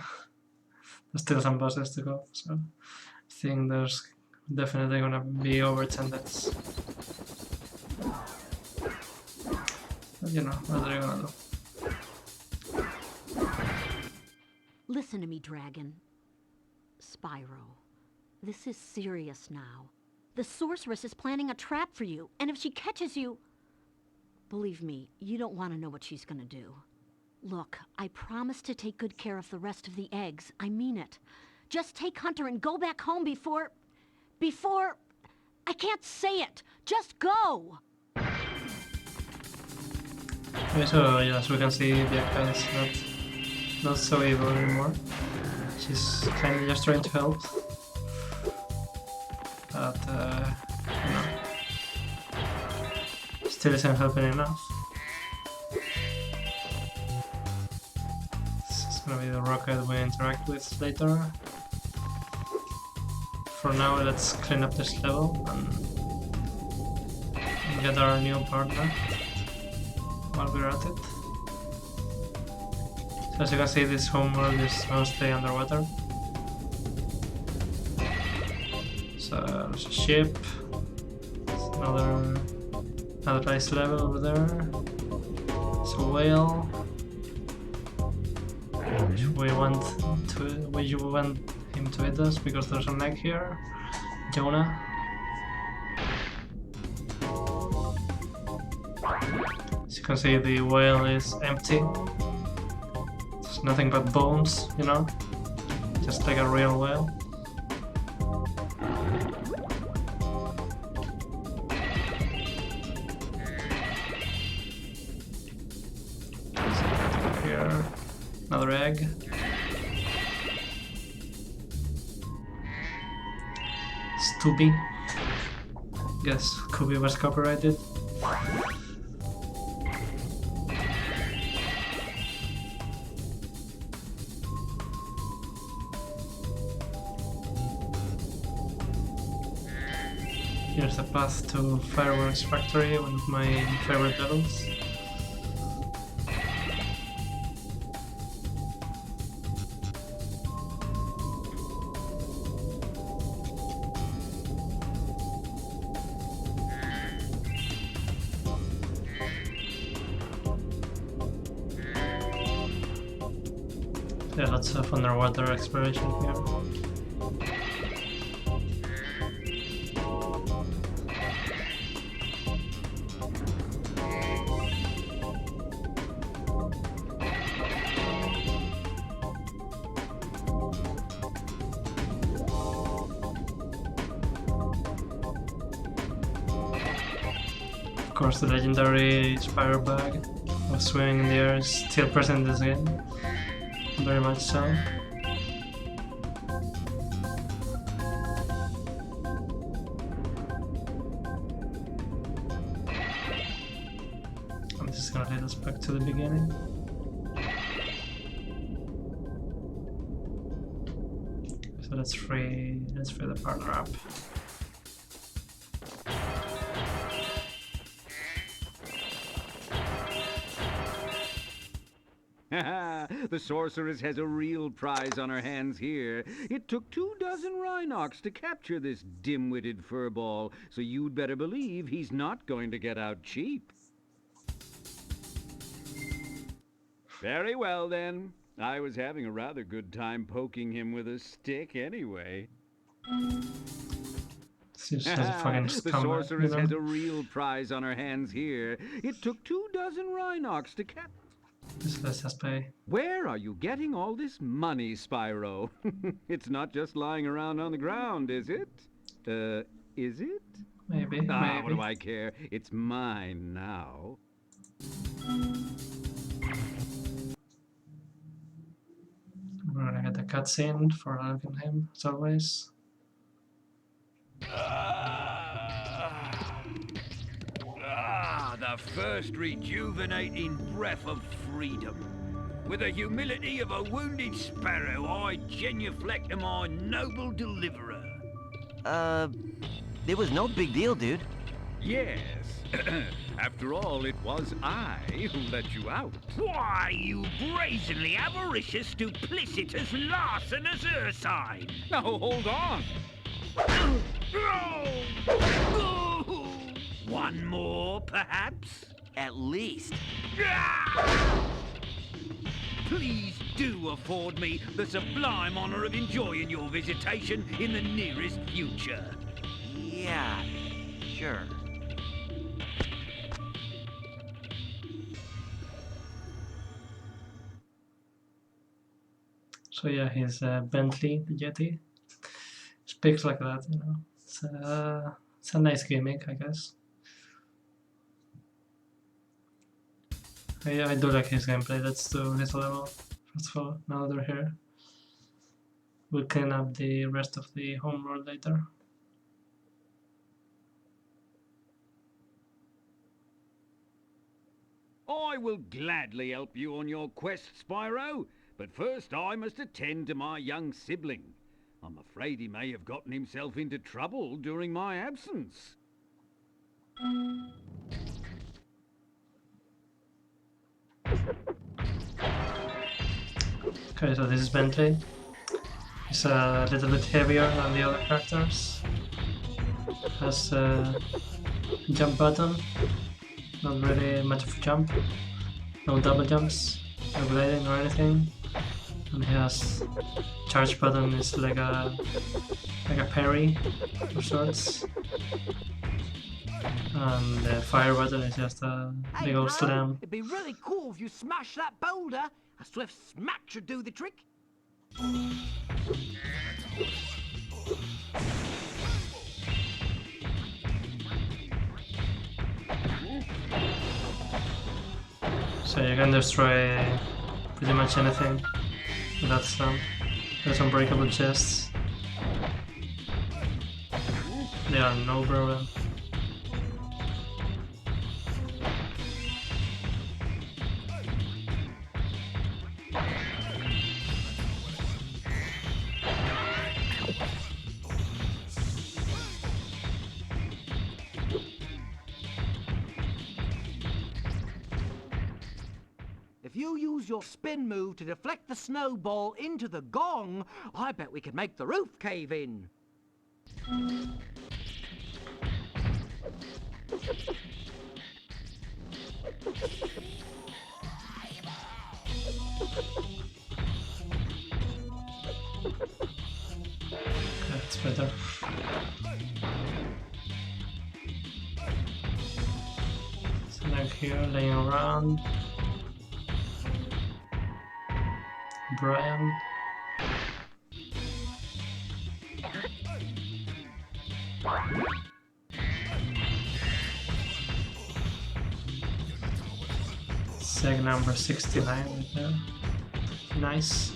there's still some bosses to go, so I think there's definitely gonna be over 10 deaths. But you know, what are you gonna do? Listen to me, Dragon. Spyro, this is serious now. The sorceress is planning a trap for you, and if she catches you... Believe me, you don't want to know what she's gonna do. Look, I promise to take good care of the rest of the eggs. I mean it. Just take Hunter and go back home before... I can't say it. Just go! Okay, so yes, we can see the accounts that not so evil anymore. She's kinda just trying to help. But, you know, still isn't helping enough. This is gonna be the rocket we interact with later. For now, let's clean up this level and get our new partner while we're at it. So as you can see, this homeworld is mostly underwater. So there's a ship, there's another ice level over there. There's a whale, which we want him to hit us because there's an egg here. Jonah. As you can see, the whale is empty. There's nothing but bones, you know? Just like a real whale. Here, another egg. Stupid. Guess Kubi was copyrighted. Here's the path to Fireworks Factory, one of my favorite levels. Yeah, lots of underwater exploration here. Of course, the legendary Spyro bag of swimming in the air is still present in this game. Very much so. And this is gonna lead us back to the beginning. So let's free the partner up. The sorceress has a real prize on her hands here. It took 24 Rhinox to capture this dim-witted furball, so you'd better believe he's not going to get out cheap. Very well, then. I was having a rather good time poking him with a stick anyway. She's just a fucking The scumbag, sorceress you know? has a real prize on her hands here. It took 24 Rhinox to capture... Let's just pay. Where are you getting all this money, Spyro? It's not just lying around on the ground, is it? Is it? Maybe, Ah, maybe. what do I care? It's mine now. We're gonna get a cutscene for helping him, as always. The first rejuvenating breath of freedom. With the humility of a wounded sparrow, I genuflect to my noble deliverer. It was no big deal, dude. Yes. After all, it was I who let you out. Why, you brazenly avaricious, duplicitous, larcenous ursine! Now, hold on. One more, perhaps? At least. Please do afford me the sublime honor of enjoying your visitation in the nearest future. Yeah, sure. So yeah, he's Bentley, the Yeti. Speaks like that, you know. It's a nice gimmick, I guess. I do like his gameplay. Let's do his level So now they're here. We'll clean up the rest of the homeworld later. I will gladly help you on your quest, Spyro, but first I must attend to my young sibling. I'm afraid he may have gotten himself into trouble during my absence. Okay, so this is Bentley. He's a little bit heavier than the other characters. Has a jump button, not really much of a jump. No double jumps, no gliding or anything. And he has charge button is like a parry of sorts. And the fire button is just a big old slam. It'd be really cool if you smashed that boulder. A swift smack should do the trick. So you can destroy pretty much anything with that slam. There's unbreakable chests. They are no problem. If you use your spin move to deflect the snowball into the gong, I bet we could make the roof cave in. That's better. So like here, laying around. Brian. Seg number 69 right there. Nice.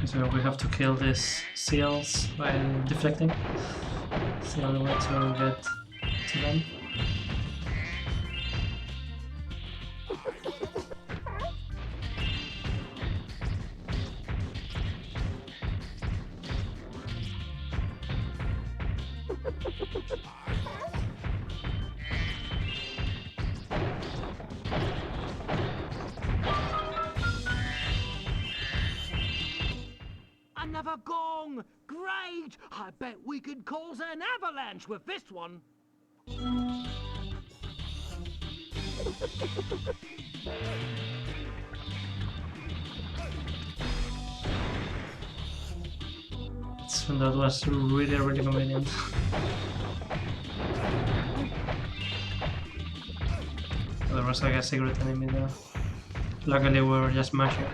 So we have to kill these seals by deflecting. It's the only way to get to them. Another gong! Great! I bet we could cause an avalanche with this one. That was really convenient. There was like a secret enemy there. Luckily we were just mashing.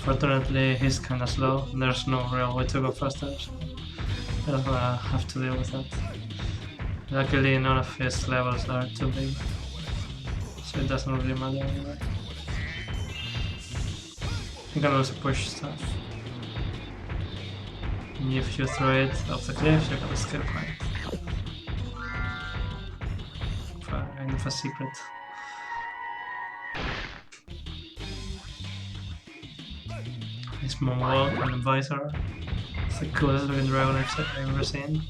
Fortunately, he's kinda slow, and there's no real way to go faster, so I just gonna have to deal with that. Luckily, none of his levels are too big, so it doesn't really matter anyway. You can also push stuff. And if you throw it off the cliff, you can escape from it. Kind of a secret. This Moonwalk and the Visor. It's the coolest looking dragon I've ever seen.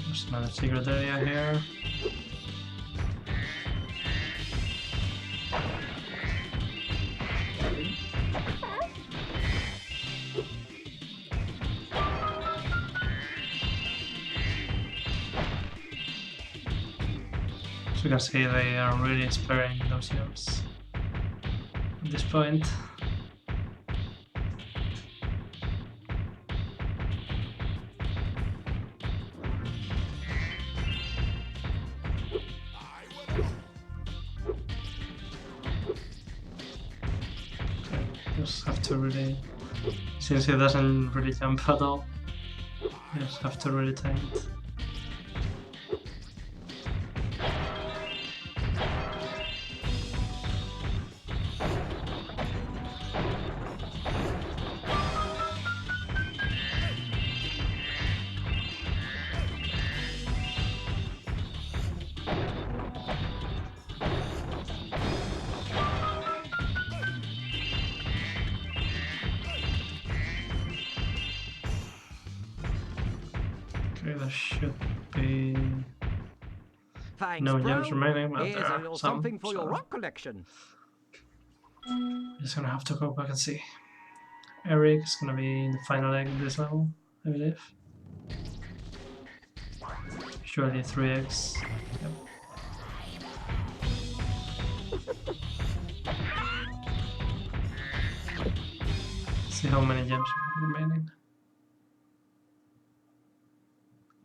There's another secret area here. As you can see, they are really sparing those gems at this point. Just have to really, since he doesn't really jump at all, you just have to really time it. Okay, there should be Thanks, no bro. gems remaining, but Here's there a are little some, something for your so rock collection. just gonna have to go back and see. Eric is gonna be in the final egg of this level, I believe. Surely 3 eggs. Yep. See how many gems we have remaining.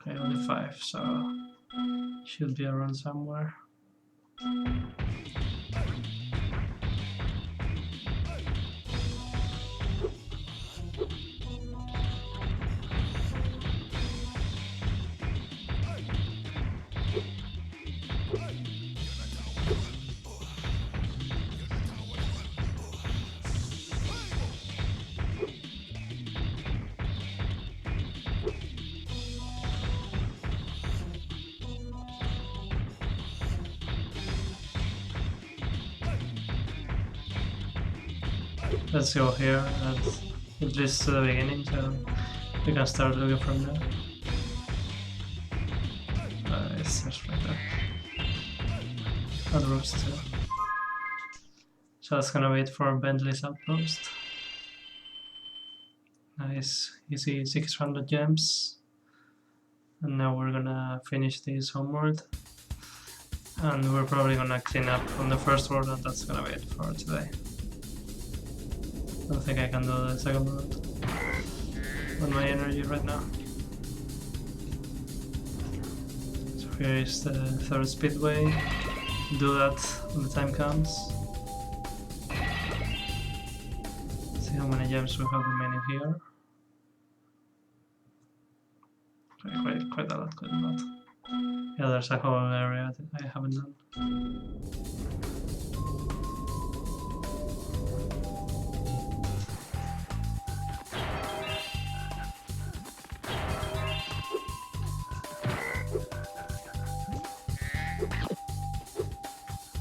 Okay, only 5, so should be around somewhere. Let's go here at least to the beginning, so we can start looking from there. It's just right there. Outpost too. So that's gonna wait for Bentley's outpost. Nice, easy 600 gems. And now we're gonna finish this homeworld. And we're probably gonna clean up on the first world, and that's gonna be it for today. I don't think I can do the second world on my energy right now. So here is the third speedway. Do that when the time comes. See how many gems we have remaining here. Okay, quite a lot, quite a lot. Yeah, there's a whole area that I haven't done.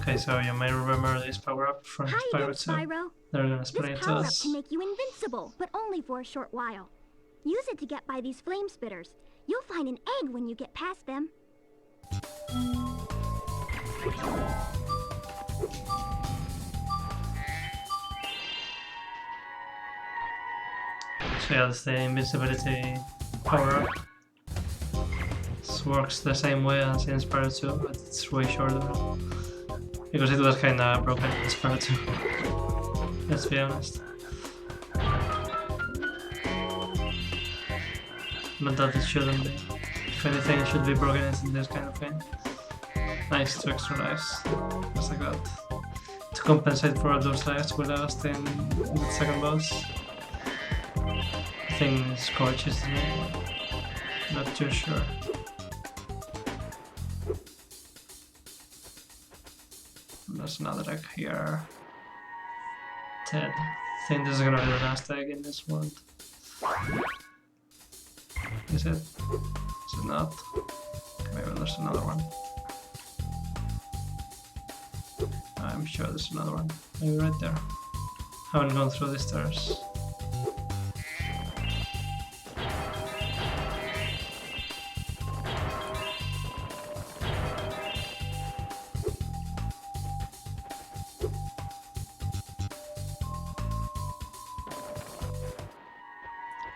Okay, so you may remember this power-up from Hi Spyro again, 2. Spyro. They're gonna explain This it to power-up us. can make you invincible, but only for a short while. Use it to get by these flame spitters. You'll find an egg when you get past them. So yeah, that's the invincibility power-up. This works the same way as in Spyro 2, but it's way shorter. Because it was kinda broken in Spyro 2. Let's be honest. But that it shouldn't be. If anything, it should be broken in this kind of game. Nice, 2 extra lives. Just like that. To compensate for all those lives we lost in the second boss. I think Scorch is the name. Not too sure. There's another egg here. 10. I think this is gonna be the last egg in this world. Is it? Is it not? Maybe there's another one. I'm sure there's another one. Maybe right there. Haven't gone through the stairs.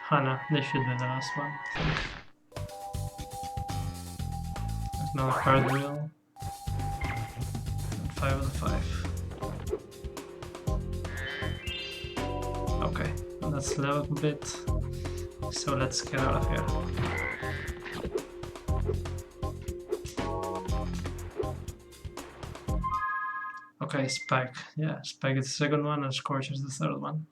Hana, this should be the last one. There's another card wheel. And 5 of the 5. Okay, that's level complete. So let's get out of here. Okay, Spike. Yeah, Spike is the second one and Scorch is the third one.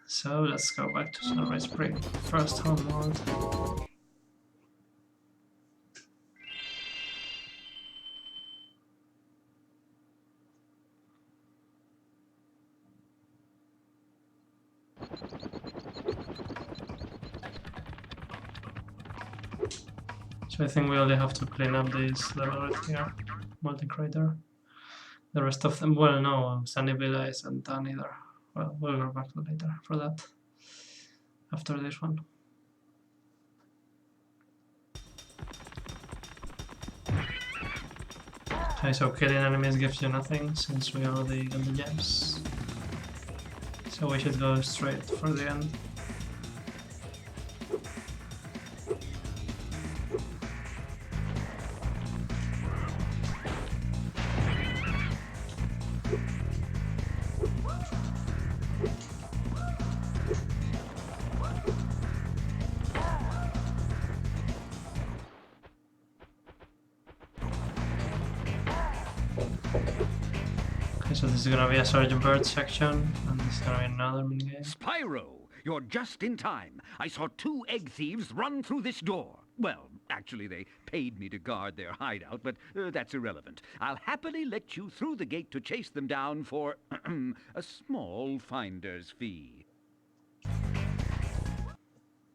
So let's go back to Sunrise Spring. First homeworld. So I think we only have to clean up this level right here, multi-crater. The rest of them, well, no, Sunny Villa isn't done either. Well, we'll go back to later for that, after this one. Okay, so killing enemies gives you nothing, since we already got the gems. So we should go straight for the end. Okay, so this is gonna be a Sergeant Bird section, and this is gonna be another minigame. Spyro, you're just in time. I saw 2 egg thieves run through this door. Well, actually, they paid me to guard their hideout, but that's irrelevant. I'll happily let you through the gate to chase them down for a small finder's fee.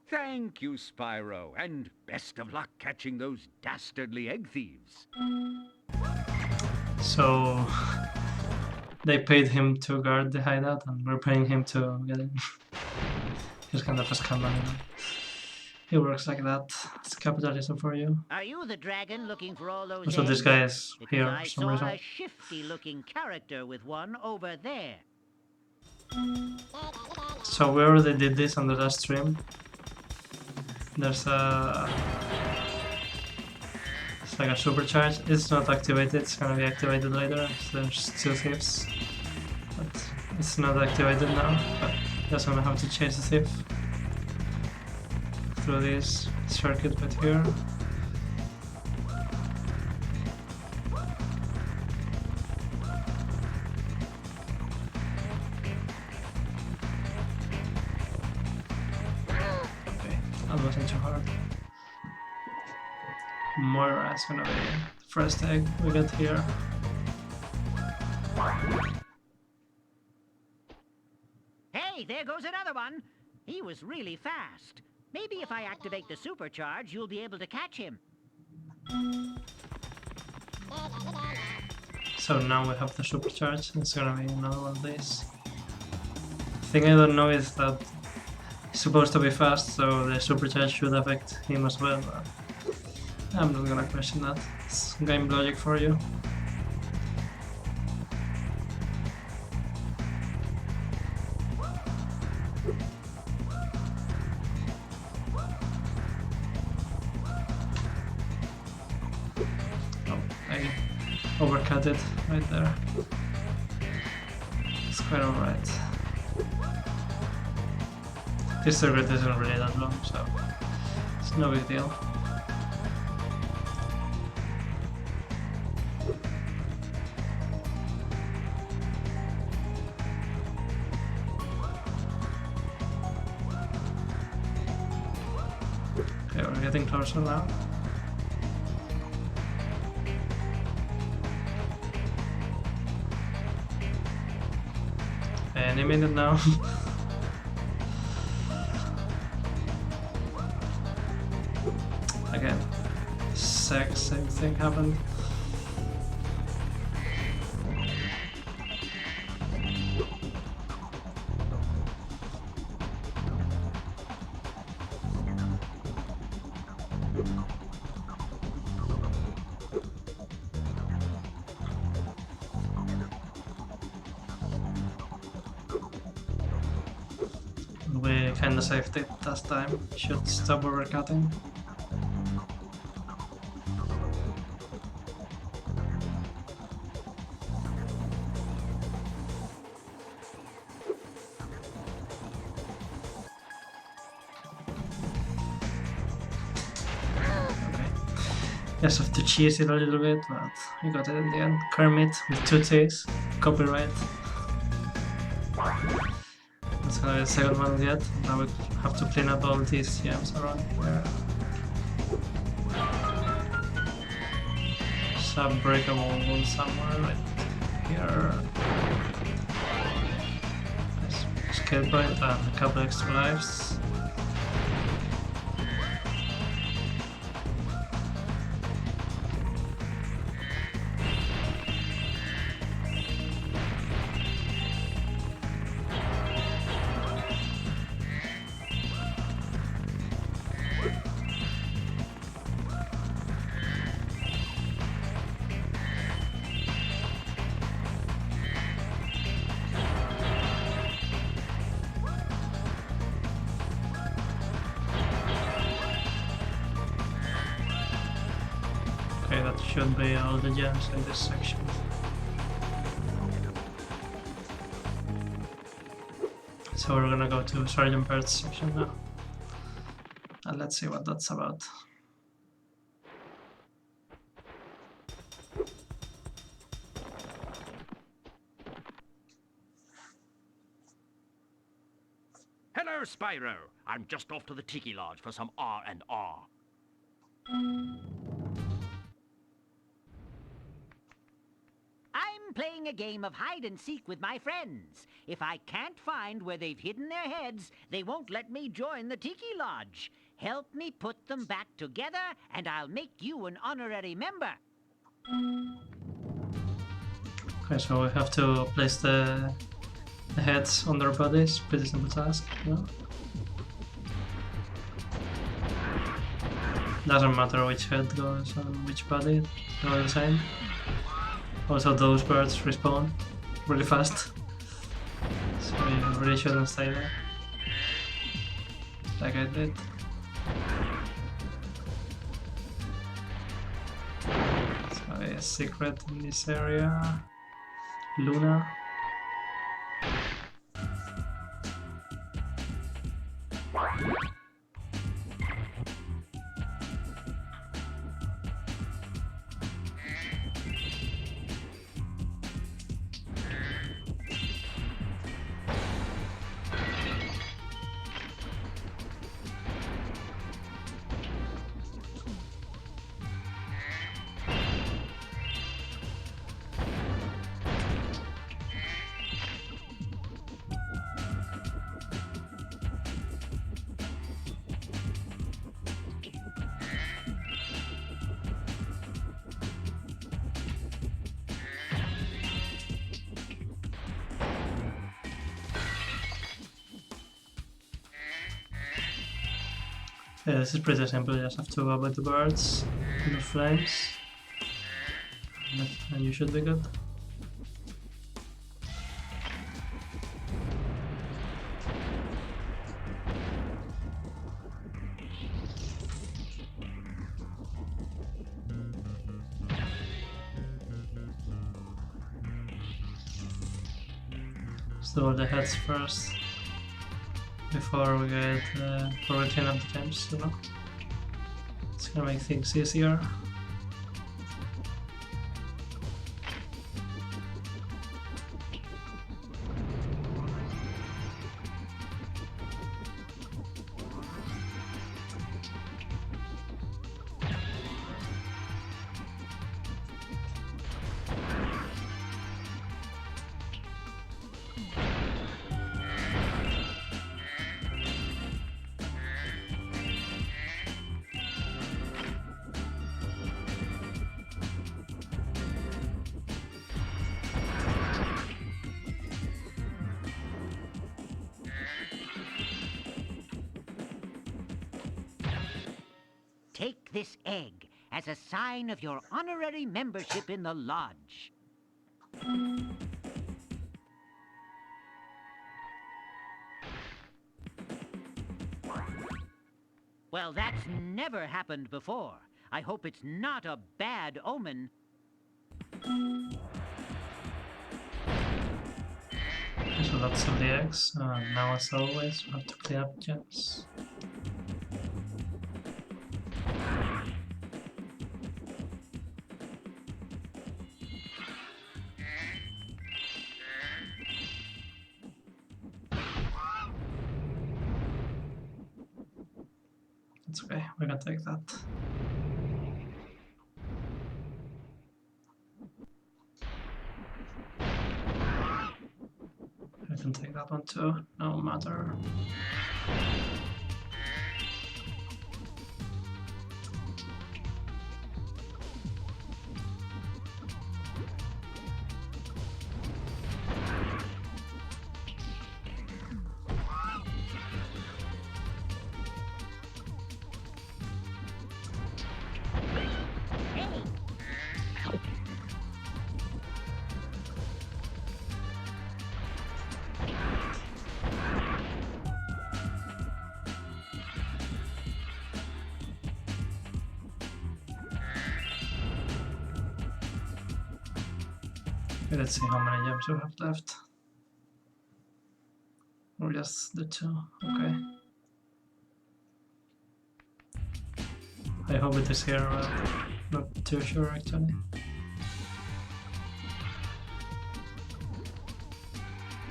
Thank you, Spyro, and best of luck catching those dastardly egg thieves. So they paid him to guard the hideout, and we're paying him to get in. He's kind of a scam. He works like that. It's capitalism for you. Are you the dragon looking for all those So this eggs? guy is Because here I for some saw reason. a shifty-looking character with one over there. So we already did this on the last stream. There's a... It's like a supercharge. It's not activated, it's gonna be activated later. So there's 2 thieves. But it's not activated now. But just gonna have to chase the thief through this circuit right here. Okay, that wasn't too hard. Moira is gonna be the first egg we get here. Hey, there goes another one. He was really fast. Maybe if I activate the supercharge, you'll be able to catch him. So now we have the supercharge. It's gonna be another one of these. The thing I don't know is that he's supposed to be fast, so the supercharge should affect him as well. But I'm not gonna question that. It's game logic for you. Oh, I overcut it right there. It's quite alright. This circuit isn't really that long, so it's no big deal. Okay, we're getting closer now. Any minute now. Again, same thing happened. We kinda saved it last time. Should stop overcutting. Yes, have to cheese it a little bit, but we got it in the end. Kermit with 2 T's. Copyright. That's gonna be the second one yet. Now we have to clean up all these gems around here. Some breakable wall somewhere right here. Nice skill point and a couple extra lives. Okay, that should be all the gems in this section. So we're gonna go to Sergeant Bird's section now. And let's see what that's about. Hello, Spyro. I'm just off to the Tiki Lodge for some R&R. I'm playing a game of hide-and-seek with my friends. If I can't find where they've hidden their heads, they won't let me join the Tiki Lodge. Help me put them back together, and I'll make you an honorary member. Okay, so we have to place the heads on their bodies. Pretty simple task, you know? Doesn't matter which head goes on which body, they're all the same. Also, those birds respawn really fast, so you really shouldn't stay there, like I did. So a secret in this area. Luna. Yeah, this is pretty simple, you just have to avoid the birds and the flames, and you should be good. Let's do all the heads first. Before we clean up the gems, you know? It's gonna make things easier. Take this egg as a sign of your honorary membership in the lodge. Well, that's never happened before. I hope it's not a bad omen. So lots of the eggs. Now, as always, we have to clean up gems. It's okay, we can take that. I can take that one too, no matter. Okay, let's see how many gems we have left. Or just the 2, okay. I hope it is here, not too sure actually.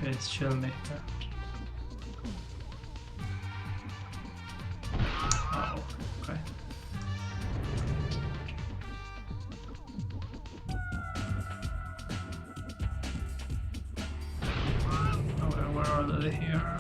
Okay, it should be here. Oh, okay. Okay, we're already here.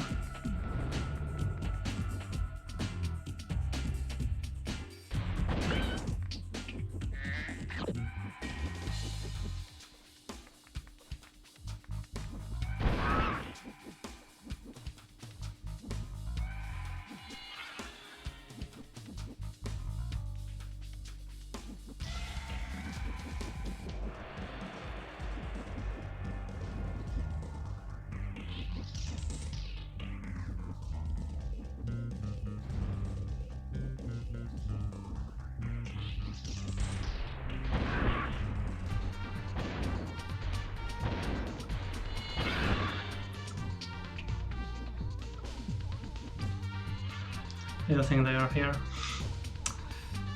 I think they are here.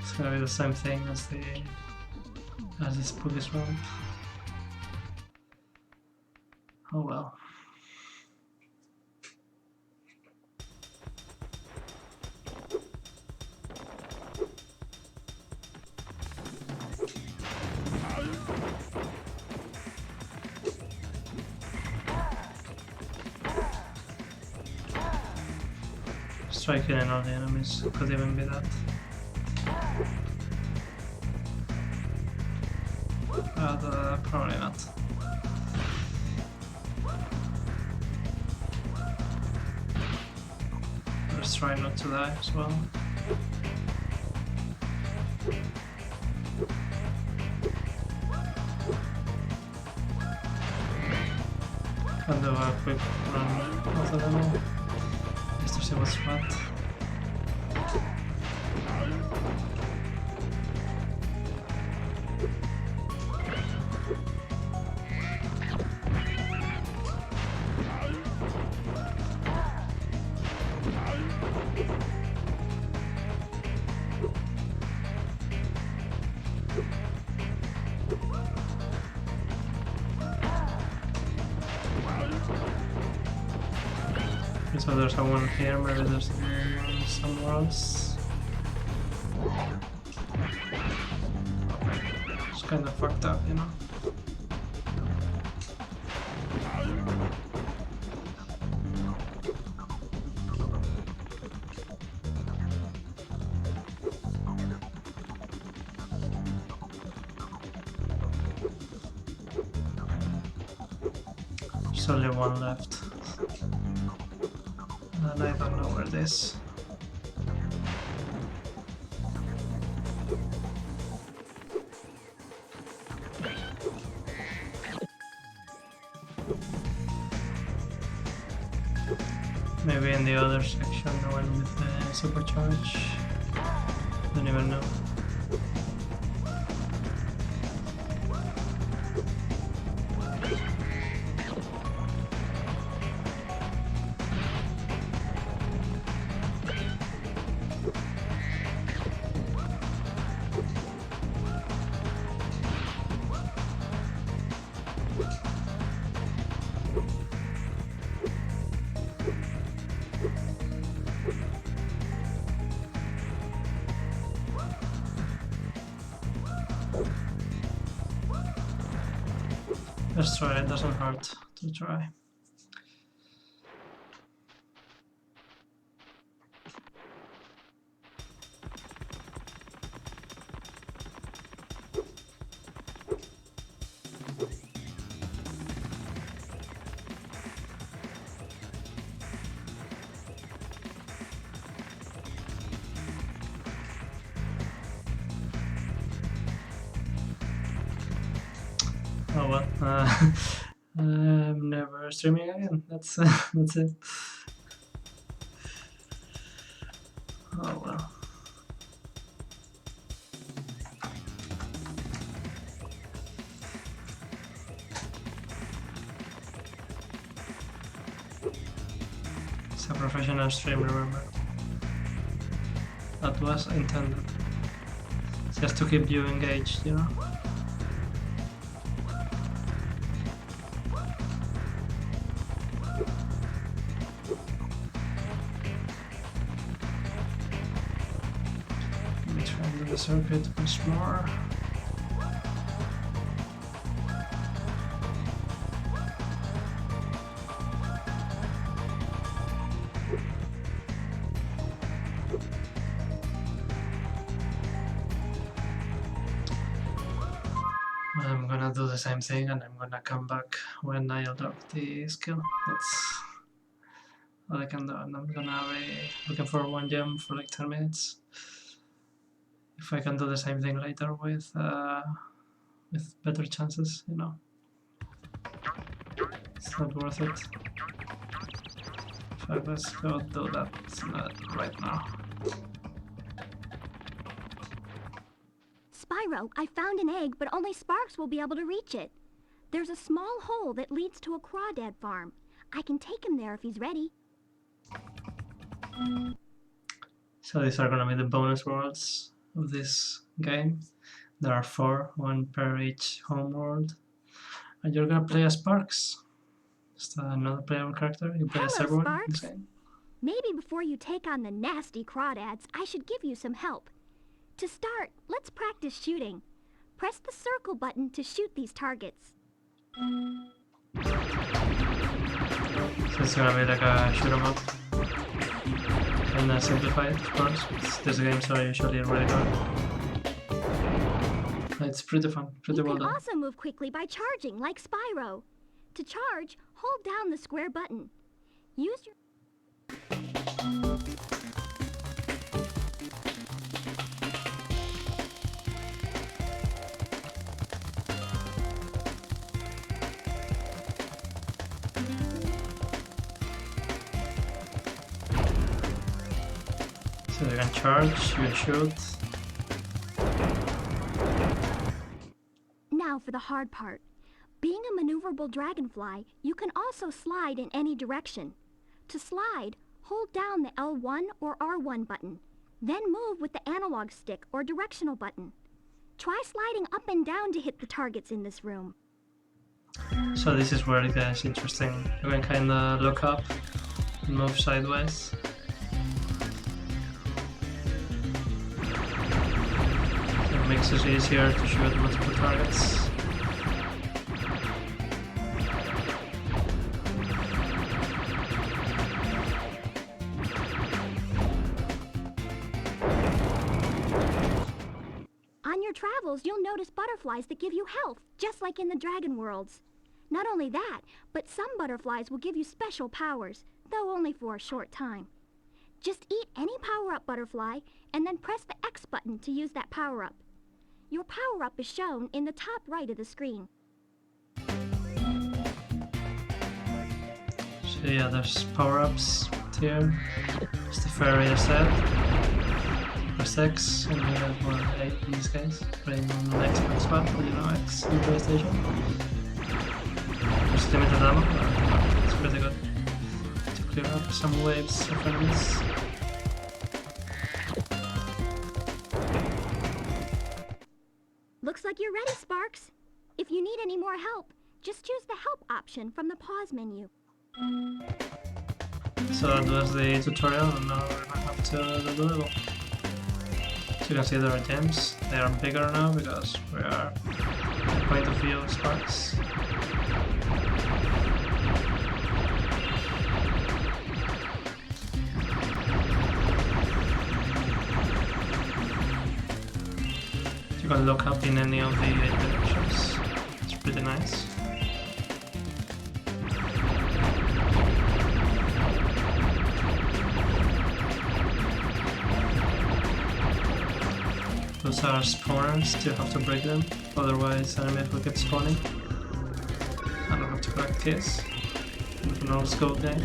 It's gonna be the same thing as this police ramp. Oh well. Striking in all the enemies, could even be that. But probably not. Let's try not to die as well. Can do a quick run of the demo. Just to see what's what. So there's someone here, maybe there's someone somewhere else. Okay. It's kind of fucked up, you know? There's only one left. And I don't know where it is. Maybe in the other section, the one with the supercharge. Don't even know. Let's try, it doesn't hurt to try. Oh well, I'm never streaming again. That's that's it. Oh well. It's a professional stream, remember? That was intended. Just to keep you engaged, you know? The circuit once more. I'm gonna do the same thing and I'm gonna come back when I unlock the skill. That's all I can do, and I'm gonna be looking for one gem for like 10 minutes. If I can do the same thing later with better chances, you know, it's not worth it. So let's go do that right now. Spyro, I found an egg, but only Sparks will be able to reach it. There's a small hole that leads to a crawdad farm. I can take him there if he's ready. So these are gonna be the bonus worlds of this game. There are 4, 1 per each home world, and you're gonna play as Sparks. Just another playable character. You play as Hello, everyone in Sparks. this game. Maybe before you take on the nasty crawdads, I should give you some help. To start, let's practice shooting. Press the circle button to shoot these targets. So it's gonna be like a shoot 'em up. And simplified, of course. These games are usually really hard. It's pretty fun, pretty well You can done. also move quickly by charging, like Spyro. To charge, hold down the square button. Use your... So you can charge, you can shoot. Now for the hard part. Being a maneuverable dragonfly, you can also slide in any direction. To slide, hold down the L1 or R1 button. Then move with the analog stick or directional button. Try sliding up and down to hit the targets in this room. So this is where it gets interesting. You can kinda look up and move sideways. It makes it easier to shoot multiple targets. On your travels, you'll notice butterflies that give you health, just like in the dragon worlds. Not only that, but some butterflies will give you special powers, though only for a short time. Just eat any power-up butterfly, and then press the X button to use that power-up. Your power-up is shown in the top right of the screen. So yeah, there's power-ups here. It's the fairy I said. press X and you get 1-8 in this case. Playing on the Xbox One, but you know, X in PlayStation. There's limited ammo, but it's pretty good to clear up some waves of enemies. Looks like you're ready, Sparks. If you need any more help, just choose the help option from the pause menu. So that was the tutorial, and now we're gonna have to do the level. So you can see there are gems. They are bigger now because we are at the point of view of Sparks. You can look up in any of the 8 directions. It's pretty nice. Those are spawners, you have to break them, otherwise enemies will keep spawning. I don't have to collect keys. With an old school game.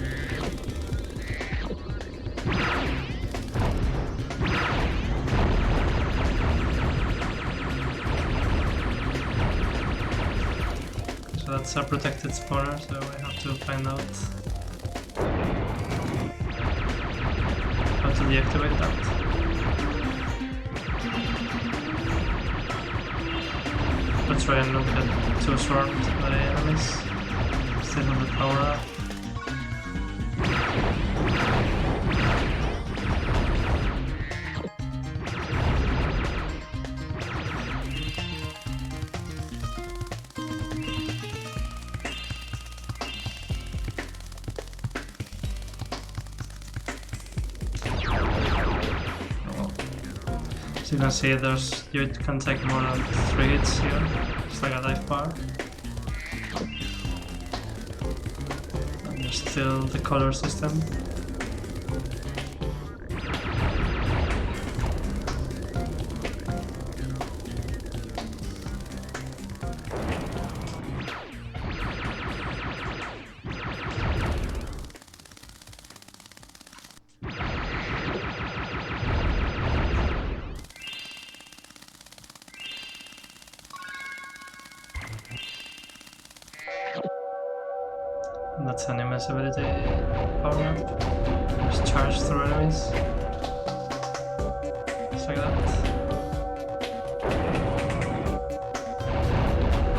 So that's a protected spawner, so we have to find out how to deactivate that. Let's try and not get too swarmed by enemies. Still have the power up. So you can see you can take more than 3 hits here, just like a dive bar. And there's still the color system. And that's an invincibility power up. Just charge through enemies. Just like that.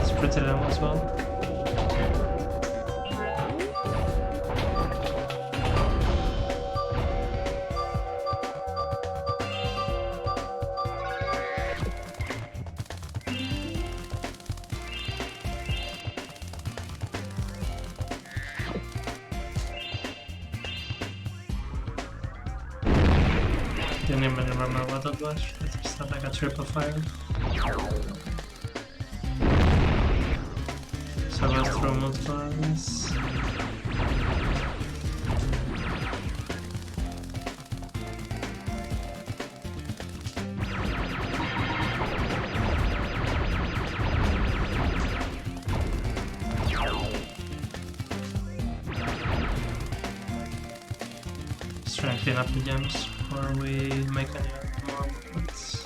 It's pretty low as well. Didn't even remember what that was. It just had like a triple fire. So I went through multiple enemies. Just trying to clean up the gems before we make any more movements.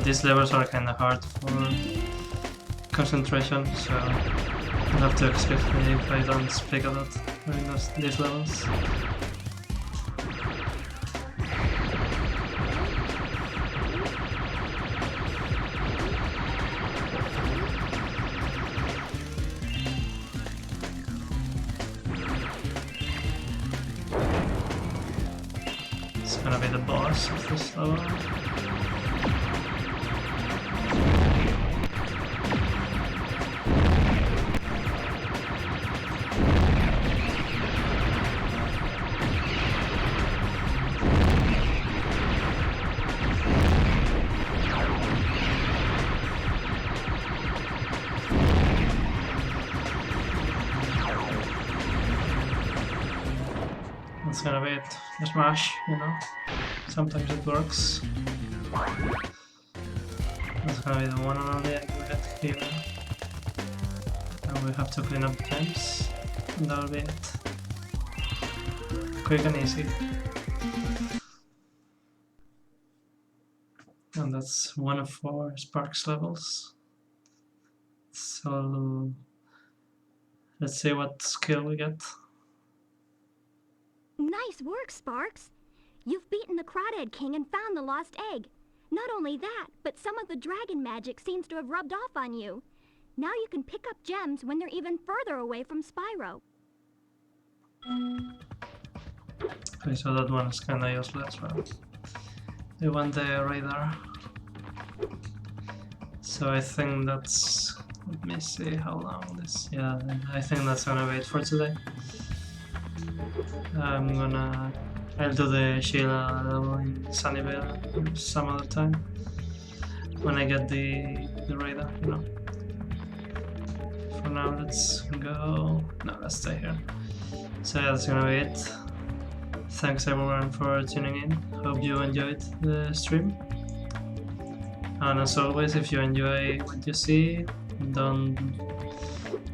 These levels are kind of hard for concentration, so you'll have to excuse me if I don't speak a lot during these levels. It's gonna be the boss of this level. That's gonna be it. a smash, you know. Sometimes it works. That's gonna be the one and only egg we get here. And we have to clean up the gems. And that'll be it. Quick and easy. And that's one of 4 Sparks levels. So let's see what skill we get. Nice work, Sparks. You've beaten the Crawdad King and found the lost egg. Not only that, but some of the dragon magic seems to have rubbed off on you. Now you can pick up gems when they're even further away from Spyro. Okay, so that one is kinda useless, right? They want the radar. So I think that's... let me see how long this... yeah, I think that's gonna wait for today. I'll do the Sheila level in Sunnyvale some other time. When I get the radar, you know. For now, let's go... no, let's stay here. So yeah, that's gonna be it. Thanks everyone for tuning in. Hope you enjoyed the stream. And as always, if you enjoy what you see, don't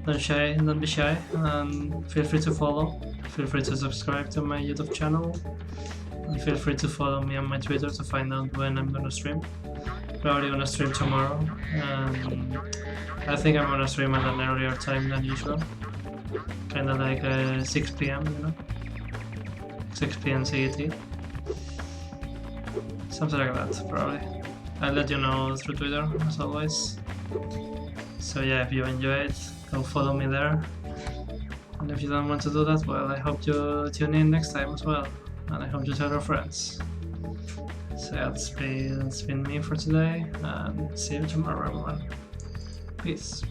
be shy, and feel free to follow. Feel free to subscribe to my YouTube channel, and feel free to follow me on my Twitter to find out when I'm gonna stream. Probably gonna stream tomorrow, and I think I'm gonna stream at an earlier time than usual. Kinda like 6 PM, you know? 6 PM CET. Something like that, probably. I'll let you know through Twitter, as always. So yeah, if you enjoy it, go follow me there. And if you don't want to do that, well, I hope you tune in next time as well. And I hope you tell your friends. So yeah, that's been me for today, and see you tomorrow, everyone. Peace.